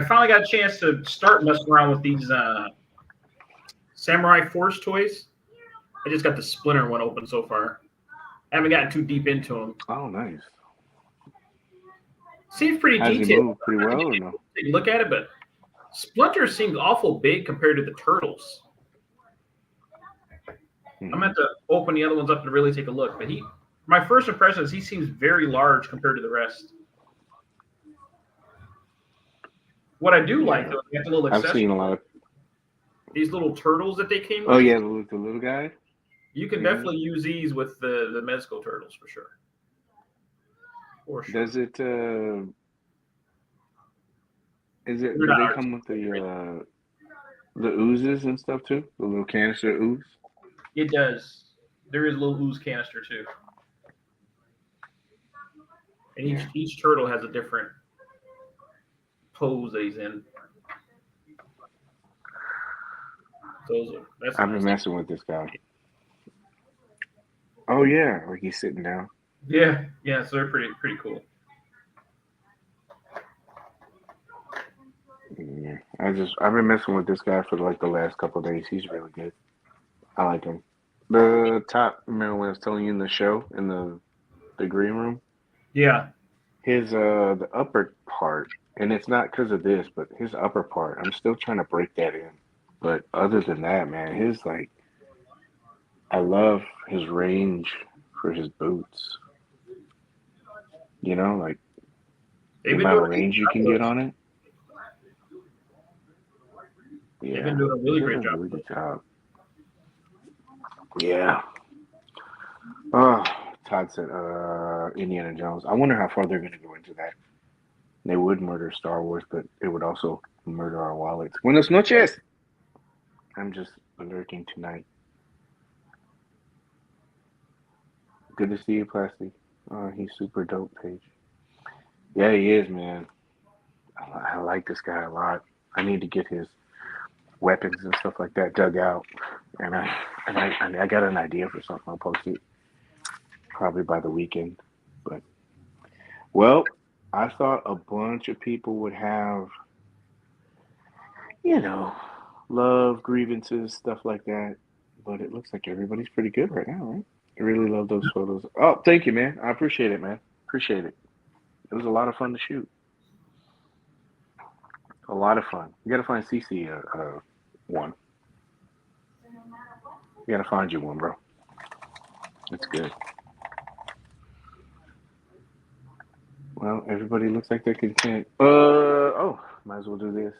S1: finally got a chance to start messing around with these Samurai Force toys. I just got the Splinter one open so far. I haven't gotten too deep into them.
S2: Oh, nice.
S1: Seems pretty
S2: How's
S1: detailed.
S2: he move pretty well or no?
S1: Take a look at it, but Splinter seems awful big compared to the Turtles. I'm going to have to open the other ones up to really take a look. But my first impression is he seems very large compared to the rest. What I do like, though, is the little accessories.
S2: I've seen a lot of
S1: these little turtles that they came with.
S2: Oh, yeah, the little guy.
S1: You can definitely use these with the Mezco turtles for sure. For sure.
S2: Does it, do they come with the oozes and stuff too? The little canister ooze?
S1: It does. There is a little ooze canister too. And
S2: Yeah.
S1: each turtle has a different pose that he's in. So that's
S2: I've been
S1: nice.
S2: messing with this guy. Oh yeah, like he's sitting down.
S1: Yeah, yeah. So they're pretty cool.
S2: Yeah. I've been messing with this guy for like the last couple of days. He's really good. I like him. The top, remember when I was telling you in the show in the green room?
S1: Yeah,
S2: His the upper part, and it's not because of this, but his upper part, I'm still trying to break that in. But other than that, man, his like I love his range for his boots. You know, like the
S1: they've been
S2: amount
S1: doing
S2: of
S1: a good
S2: range you
S1: job
S2: can
S1: with
S2: get
S1: those.
S2: on it.
S1: They've been
S2: Yeah,
S1: doing a
S2: he
S1: really
S2: does a
S1: great job
S2: really
S1: with
S2: good job. Yeah. Oh, Todd said, Indiana Jones. I wonder how far they're going to go into that. They would murder Star Wars, but it would also murder our wallets. Buenas noches. I'm just lurking tonight. Good to see you, Plastic. He's super dope, Paige. Yeah, he is, man. I like this guy a lot. I need to get his weapons and stuff like that dug out, and I got an idea for something. I'll post it probably by the weekend. But well, I thought a bunch of people would have, you know, love grievances, stuff like that. But it looks like everybody's pretty good right now, right? I really love those photos. Oh, thank you, man. I appreciate it, man. Appreciate it. It was a lot of fun to shoot. A lot of fun. You gotta find CC one. You gotta find you one, bro. It's good. Well, everybody looks like they're content. Oh, might as well do this.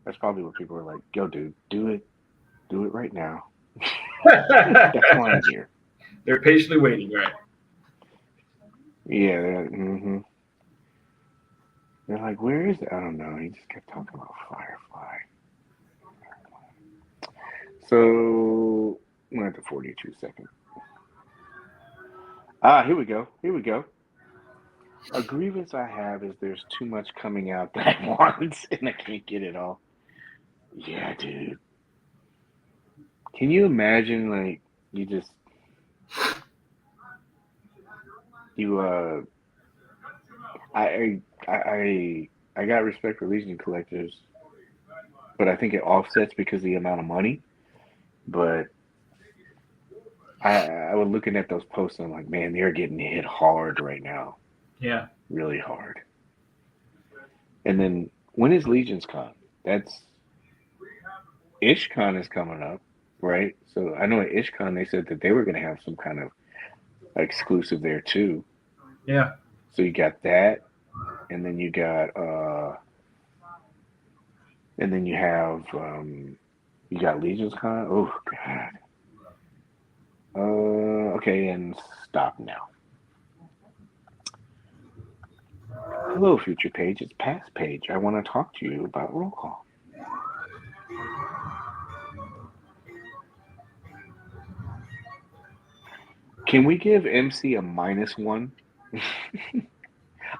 S2: That's probably what people are like. Yo, dude, do it right now. That's why I'm here.
S1: They're patiently waiting, right?
S2: Yeah, they're like, where is it? I don't know. He just kept talking about Firefly. So we're at the 42 second. Here we go. Here we go. A grievance I have is there's too much coming out that I want, and I can't get it all. Yeah, dude. Can you imagine, like, you just you I got respect for Legion collectors, but I think it offsets because of the amount of money. But I was looking at those posts and I'm like, man, they're getting hit hard right now,
S1: Yeah.
S2: really hard. And then when is Legion's Con? That's IshCon is coming up, right? So I know at IshCon they said that they were going to have some kind of exclusive there too.
S1: Yeah.
S2: So you got that, and then you have you got Legion's Con. Oh God. Okay, and stop now. Hello, future Paige. It's past Paige. I want to talk to you about roll call. Can we give MC a -1?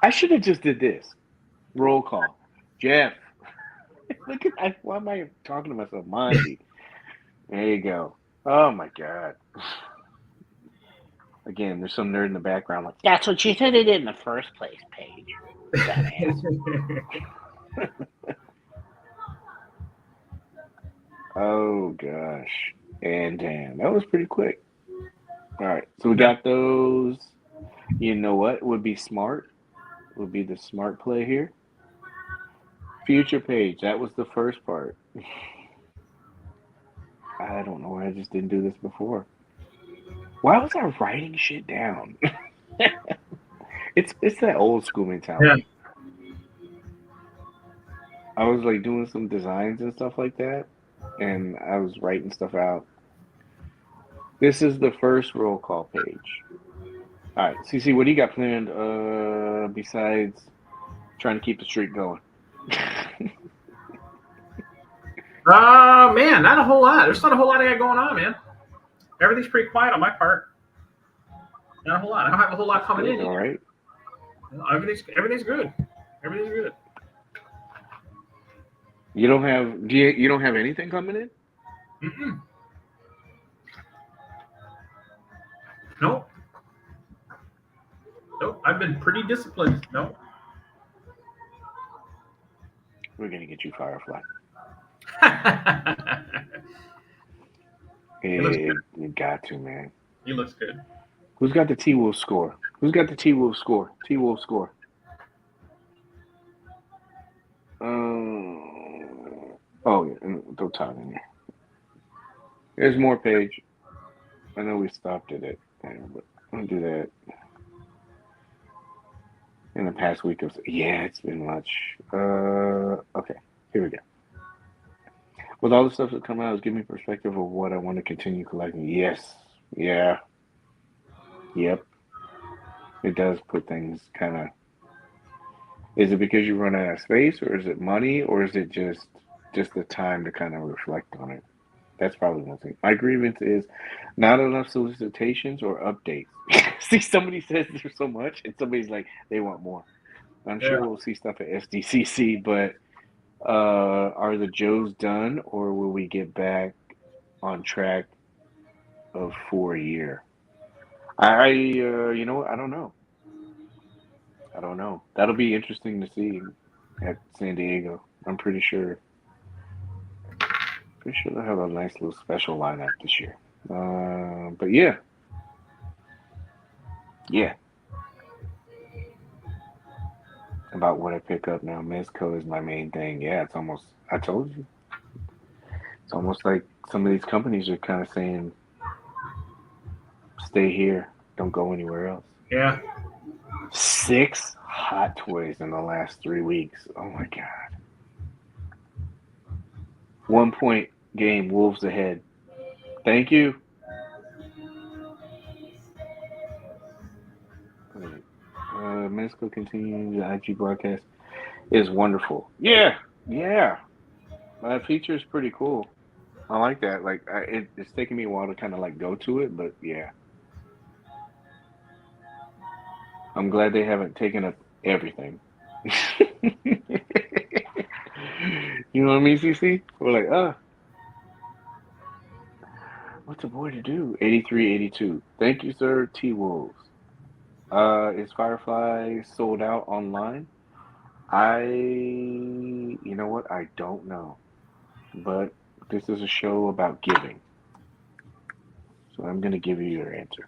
S2: I should have just did this. Roll call. Jeff. Look at why am I talking to myself? Monty. There you go. Oh my God. Again, there's some nerd in the background like, that's what you said it in the first place, Paige. Dumbass. Oh gosh. And damn, that was pretty quick. All right. So we
S1: Yeah.
S2: got those. You know what would be smart? Would be the smart play here. Future Page. That was the first part. I don't know why I just didn't do this before. Why was I writing shit down? It's that old school
S1: Yeah.
S2: mentality. I was like doing some designs and stuff like that, and I was writing stuff out. This is the first roll call page. All right, CC, what do you got planned? Besides trying to keep the streak going.
S1: Man, not a whole lot. There's not a whole lot I got going on, man. Everything's pretty quiet on my part. Not a whole lot. I don't have a whole lot
S2: That's
S1: coming
S2: good,
S1: in
S2: all
S1: either.
S2: right.
S1: Everything's good. Everything's good.
S2: You don't have you don't have anything coming in?
S1: Mm-mm. No, nope. I've been pretty disciplined. No.
S2: We're gonna get you Firefly.
S1: he looks good.
S2: You got to, man.
S1: He looks good.
S2: Who's got the T Wolf score? Who's got the T Wolf score? T Wolf score. Oh yeah, don't talk in there. There's more page. I know we stopped it at, but I'll do that in the past week of. Yeah, it's been much. Okay, here we go. With all the stuff that come out, it's giving me perspective of what I want to continue collecting. Yes, yeah, yep. It does put things kind of. Is it because you run out of space, or is it money, or is it just the time to kind of reflect on it? That's probably one thing. My grievance is not enough solicitations or updates. See, somebody says there's so much, and somebody's like they want more. I'm
S1: Yeah.
S2: sure we'll see stuff at SDCC, but are the Joes done, or will we get back on track of 4 year? You know what? I don't know. I don't know. That'll be interesting to see at San Diego. I'm pretty sure. Pretty sure they'll have a nice little special lineup this year. But yeah, yeah. About what I pick up now, Mezco is my main thing. Yeah, it's almost. I told you. It's almost like some of these companies are kind of saying, "Stay here, don't go anywhere else."
S1: Yeah.
S2: 6 hot toys in the last 3 weeks. Oh my god! 1 point game. Wolves ahead. Thank you. Wait. Mezco continuing the IG broadcast is wonderful. Yeah, yeah. That feature is pretty cool. I like that. Like, it's taking me a while to kind of like go to it, but yeah, I'm glad they haven't taken up everything. You know what I mean, CC? We're like, what's a boy to do? 83, 82. Thank you, sir. T Wolves. Is Firefly sold out online? You know what? I don't know, but this is a show about giving, so I'm gonna give you your answer.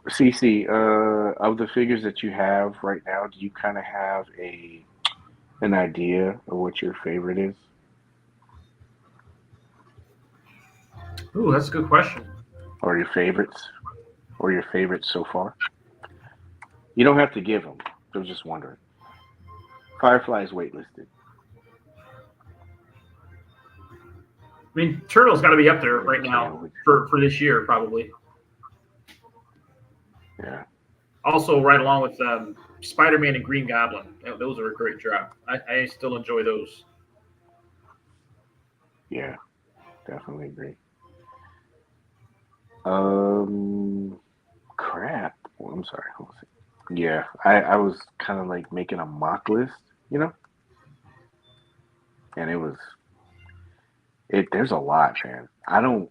S2: CC, of the figures that you have right now, do you kind of have an idea of what your favorite is,
S1: Ooh, that's a good question.
S2: or your favorites, or your favorites so far? You don't have to give them. I was just wondering. Firefly is waitlisted.
S1: I mean, Turtle's got to be up there right now
S2: Micheal,
S1: for this year, probably.
S2: yeah,
S1: Also, right along with Spider-Man and Green Goblin. Those are a great drop. I still enjoy those.
S2: yeah, definitely agree. Crap. Well, I'm sorry. Hold on. Yeah, I was kind of like making a mock list, you know, and it. There's a lot, man. I don't.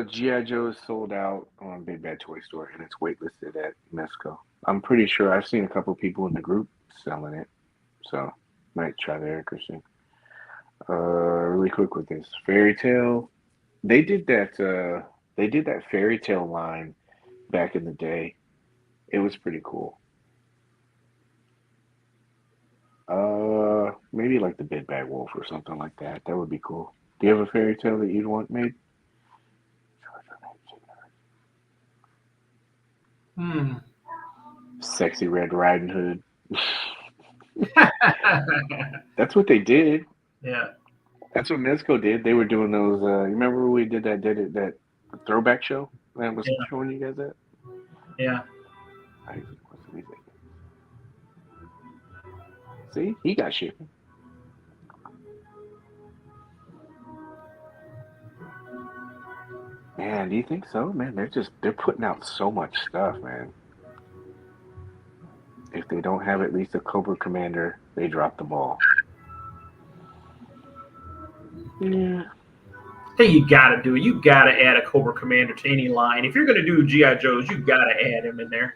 S2: GI Joe is sold out on Big Bad Toy Store, and it's waitlisted at Mezco. I'm pretty sure I've seen a couple people in the group selling it, so might try there, Christian. Really quick with this Fairy Tale. They did that. They did that Fairy Tale line back in the day. It was pretty cool. Maybe like the Big Bad Wolf or something like that. That would be cool. Do you have a fairy tale that you'd want made?
S1: Hmm.
S2: Sexy Red Riding Hood. That's what they did.
S1: Yeah.
S2: That's what Mezco did. They were doing those. You remember we did it that throwback show that I was
S1: Yeah.
S2: showing you guys that?
S1: Yeah.
S2: Isaac, what's the music? See, he got shipping. Man, do you think so? Man, they're putting out so much stuff, man. If they don't have at least a Cobra Commander, they drop the ball. Yeah.
S1: I think you got to do it. You got to add a Cobra Commander to any line. If you're going to do GI Joes, you got to add him in there.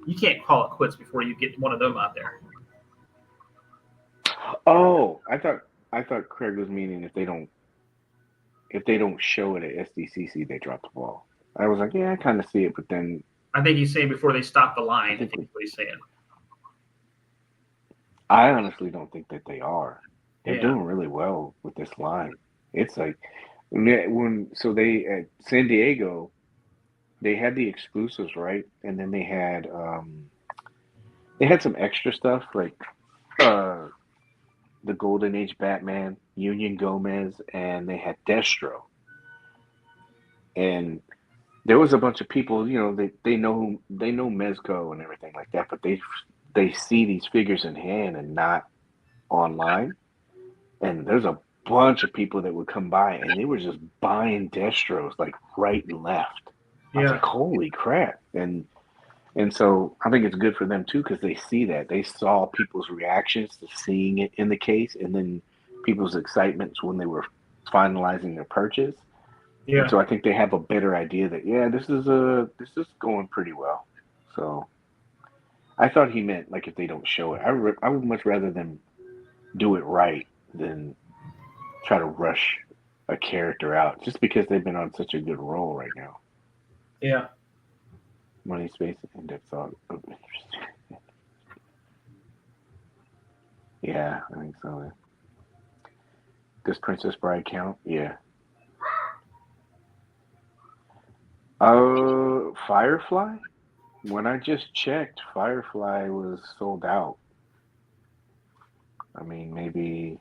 S1: You can't call it quits before you get one of them out there.
S2: Oh, I thought Craig was meaning if they don't show it at SDCC, they drop the ball. I was like, yeah, I kind of see it, but then
S1: I think he's saying before they stop the line.
S2: I
S1: I
S2: think
S1: think what he's saying.
S2: I honestly don't think that they are. They're
S1: Yeah.
S2: doing really well with this line. It's like they at San Diego, they had the exclusives, right? And then they had some extra stuff like uh the Golden Age Batman, Union Gomez, and they had Destro. And there was a bunch of people, they know Mezco and everything like that, but they see these figures in hand and not online. And there's a bunch of people that would come by and they were just buying Destros like right and left. I was
S1: Yeah.
S2: like, holy crap. And so I think it's good for them too because they see that. They saw people's reactions to seeing it in the case and then people's excitements when they were finalizing their purchase. And
S1: Yeah.
S2: so I think they have a better idea that yeah, this is going pretty well. So I thought he meant like if they don't show it. I would much rather them do it right than try to rush a character out just because they've been on such a good roll right now.
S1: Yeah.
S2: Money, space, and depth thought of interest. Yeah, I think so. Does Princess Bride count? Yeah. Firefly? When I just checked, Firefly was sold out. I mean, maybe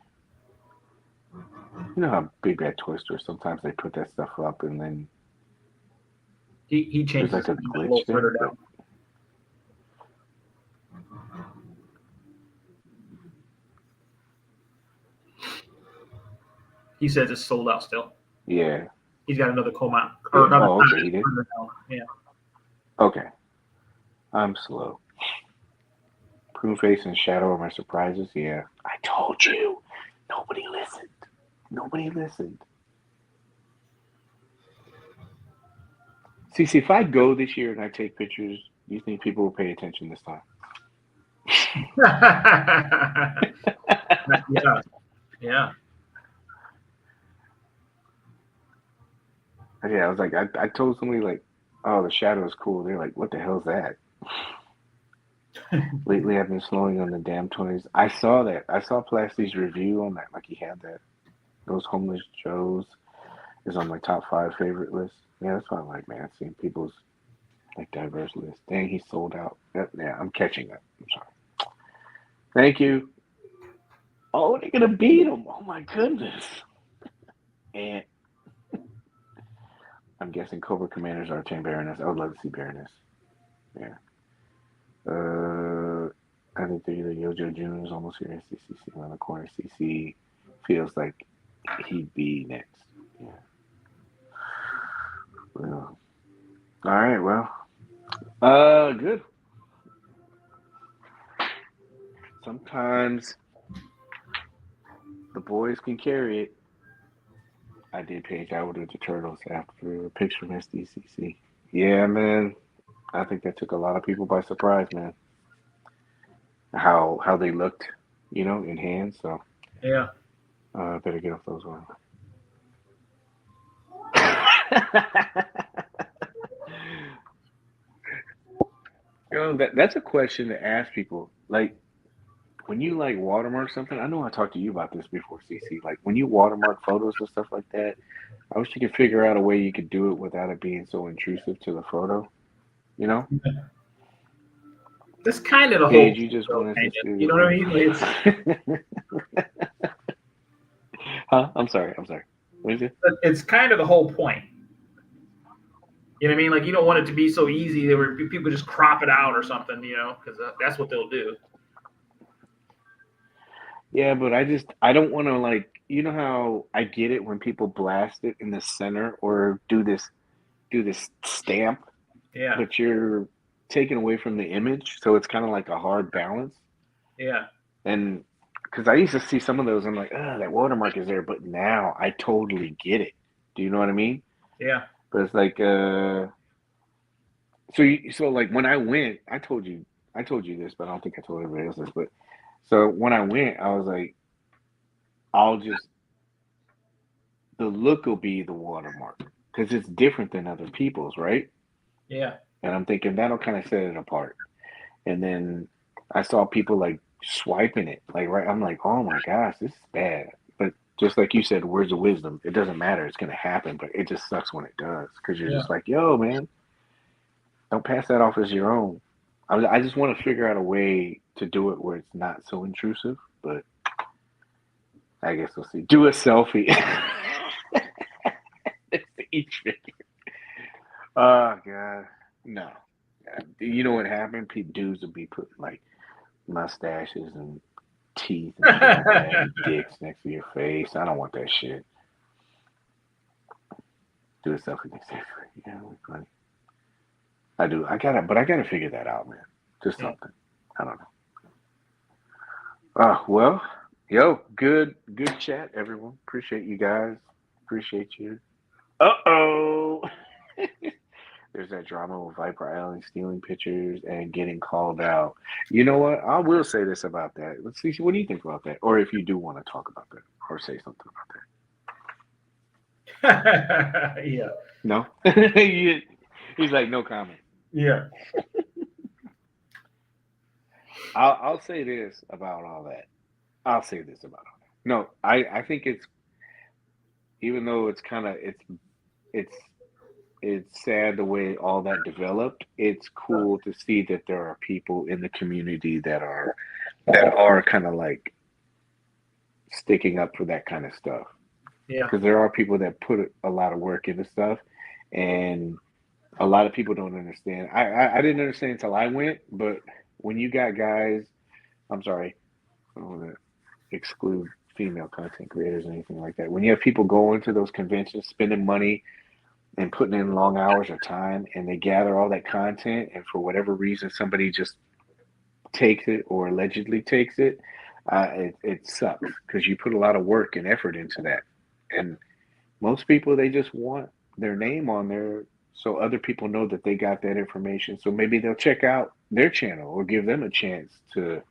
S2: you know how Big Bad Toy Store sometimes they put that stuff up and then
S1: He
S2: there's
S1: changes
S2: like
S1: his
S2: a
S1: mind a
S2: glitch
S1: little
S2: there,
S1: further
S2: but
S1: down. He says it's sold out still.
S2: yeah,
S1: He's got another Coma or
S2: yeah.
S1: another
S2: Oh, okay, he did.
S1: further down. Yeah.
S2: Okay, I'm slow. Prune face and shadow are my surprises. Yeah, I told you. Nobody listened. Nobody listened. See, if I go this year and I take pictures, do you think people will pay attention this time?
S1: Yeah. Yeah.
S2: Yeah, I was like, I told somebody like, oh, the shadow is cool. They're like, what the hell's that? Lately, I've been slowing on the damn 20s. I saw that. I saw Plasty's review on that. Like he had that. Those Homeless Joes is on my top 5 favorite list. Yeah, that's why I'm like, man, seeing people's like diverse list. Dang, he sold out. Yeah, I'm catching up. I'm sorry. Thank you. Oh, they're gonna beat him. Oh my goodness. And I'm guessing Cobra Commanders are 10 Baroness. I would love to see Baroness. Yeah. I think the Yojo June is almost here. CCC around the corner. CC feels like he'd be next. Yeah. Well, all right. Well, good. Sometimes the boys can carry it. I did Paige out with the Turtles after a picture from SDCC. Yeah, man. I think that took a lot of people by surprise, man. How they looked, in hand. So
S1: Yeah.
S2: better get off those ones. That's a question to ask people. Like when you like watermark something, I know I talked to you about this before, CC. Like when you watermark photos and stuff like that, I wish you could figure out a way you could do it without it being so intrusive to the photo. You know,
S1: That's kind of the whole
S2: Paige, you just
S1: though,
S2: want us to
S1: kind of.
S2: see
S1: You know what I mean?
S2: Huh? I'm sorry. What is it?
S1: It's kind of the whole point. You know what I mean? Like you don't want it to be so easy that where people just crop it out or something, because that's what they'll do.
S2: Yeah, but I don't want to like, you know how I get it when people blast it in the center or do this stamp,
S1: Yeah,
S2: but you're taking away from the image, so it's kind of like a hard balance.
S1: yeah,
S2: And because I used to see some of those, I'm like, oh, that watermark is there, but now I totally get it. Do you know what I mean?
S1: yeah,
S2: But it's like, so like when I went, I told you this, but I don't think I told everybody else this. But so when I went, I was like, I'll just the look will be the watermark because it's different than other people's, right?
S1: yeah,
S2: And I'm thinking that'll kind of set it apart. And then I saw people like swiping it, like right. I'm like, oh my gosh, this is bad. But just like you said, words of wisdom. It doesn't matter. It's gonna happen, but it just sucks when it does because you're
S1: yeah,
S2: just like, yo, man, don't pass that off as your own. I just want to figure out a way to do it where it's not so intrusive. But I guess we'll see. Do a selfie. Each figure. Oh god, no. You know what happened? Dudes would be putting like mustaches and teeth and shit like that, and dicks next to your face. I don't want that shit. Do a selfie next to your face. Yeah, look funny. I do. I gotta figure that out, man. Just
S1: yeah.
S2: something. I don't know. Oh well, yo, good chat, everyone. Appreciate you guys. Appreciate you. Uh-oh. There's that drama with Viper Island stealing pictures and getting called out. You know what? I will say this about that. Let's see. What do you think about that? Or if you do want to talk about that or say something about
S1: Yeah,
S2: that. No? He's like, no comment.
S1: yeah,
S2: I'll say this about all that. I'll say this about all that. No, I think it's, even though it's kind of, it's, it's sad the way all that developed. It's cool to see that there are people in the community that are kind of like sticking up for that kind of stuff
S1: yeah,
S2: because there are people that put a lot of work into stuff, and a lot of people don't understand. I didn't understand until I went, but when you got guys, I'm sorry, I don't want to exclude female content creators or anything like that. When you have people going to those conventions, spending money and putting in long hours of time, and they gather all that content, and for whatever reason, somebody just takes it or allegedly takes it, it sucks because you put a lot of work and effort into that. And most people, they just want their name on there so other people know that they got that information. So maybe they'll check out their channel or give them a chance to,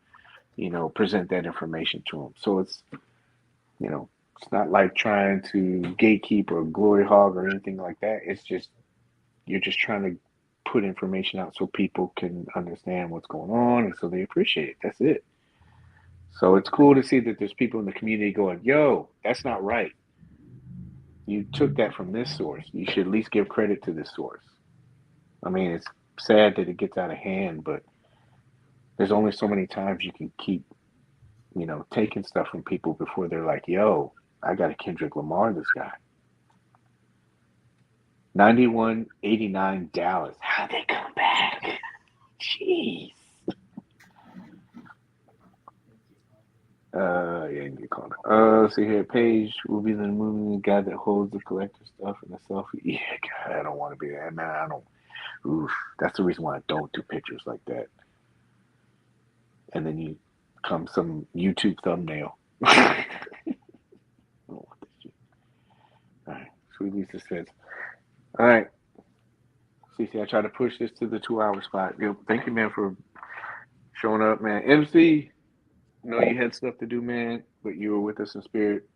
S2: present that information to them. So it's not like trying to gatekeep or glory hog or anything like that. It's just, you're just trying to put information out so people can understand what's going on and so they appreciate it. That's it. So it's cool to see that there's people in the community going, yo, that's not right. You took that from this source. You should at least give credit to this source. I mean, it's sad that it gets out of hand, but there's only so many times you can keep, taking stuff from people before they're like, yo, I got a Kendrick Lamar, this guy. 91-89 Dallas. How'd they come back? Jeez. Yeah, you can call it. Let's see here. Paige will be the movie guy that holds the collector stuff and the selfie. Yeah, God, I don't want to be that man. I don't. Oof. That's the reason why I don't do pictures like that. And then you come some YouTube thumbnail. I don't want this shit. All right, Sweet Lisa says. All right, CC, I try to push this to the 2 hour spot. Yo, thank you, man, for showing up, man. MC, know you had stuff to do, man, but you were with us in spirit.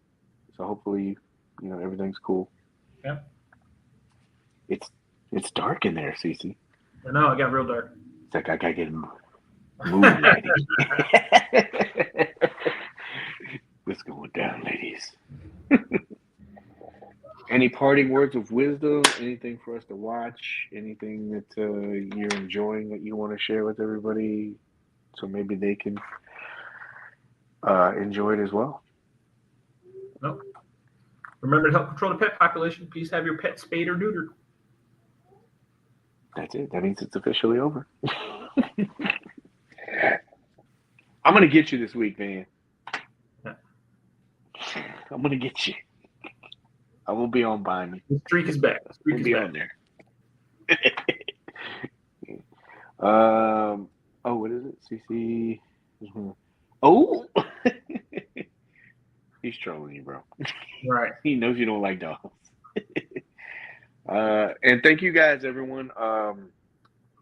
S2: So hopefully, everything's cool.
S1: yeah.
S2: It's dark in there, Cece.
S1: I know, it got real dark.
S2: It's like I gotta get moving, lady. What's going down, ladies? Any parting words of wisdom? Anything for us to watch? Anything that you're enjoying that you want to share with everybody, so maybe they can enjoy it as well?
S1: Nope. Remember to help control the pet population. Please have your pet spayed or neutered.
S2: That's it. That means it's officially over. I'm gonna get you this week, man. I'm gonna get you. I will be on buying you.
S1: The streak is back. The streak
S2: We'll
S1: is
S2: be
S1: back.
S2: on there. Oh, what is it? CC. Oh, he's trolling you, bro.
S1: Right.
S2: He knows you don't like dogs. And thank you guys, everyone, for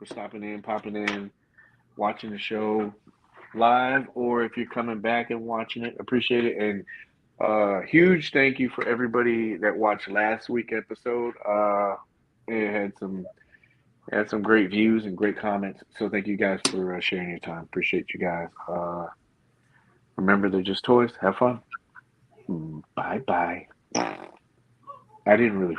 S2: stopping in, popping in, watching the show live, or if you're coming back and watching it, appreciate it. And huge thank you for everybody that watched last week's episode. It had some great views and great comments. So thank you guys for sharing your time. Appreciate you guys. Remember, they're just toys. Have fun. Bye bye. I didn't really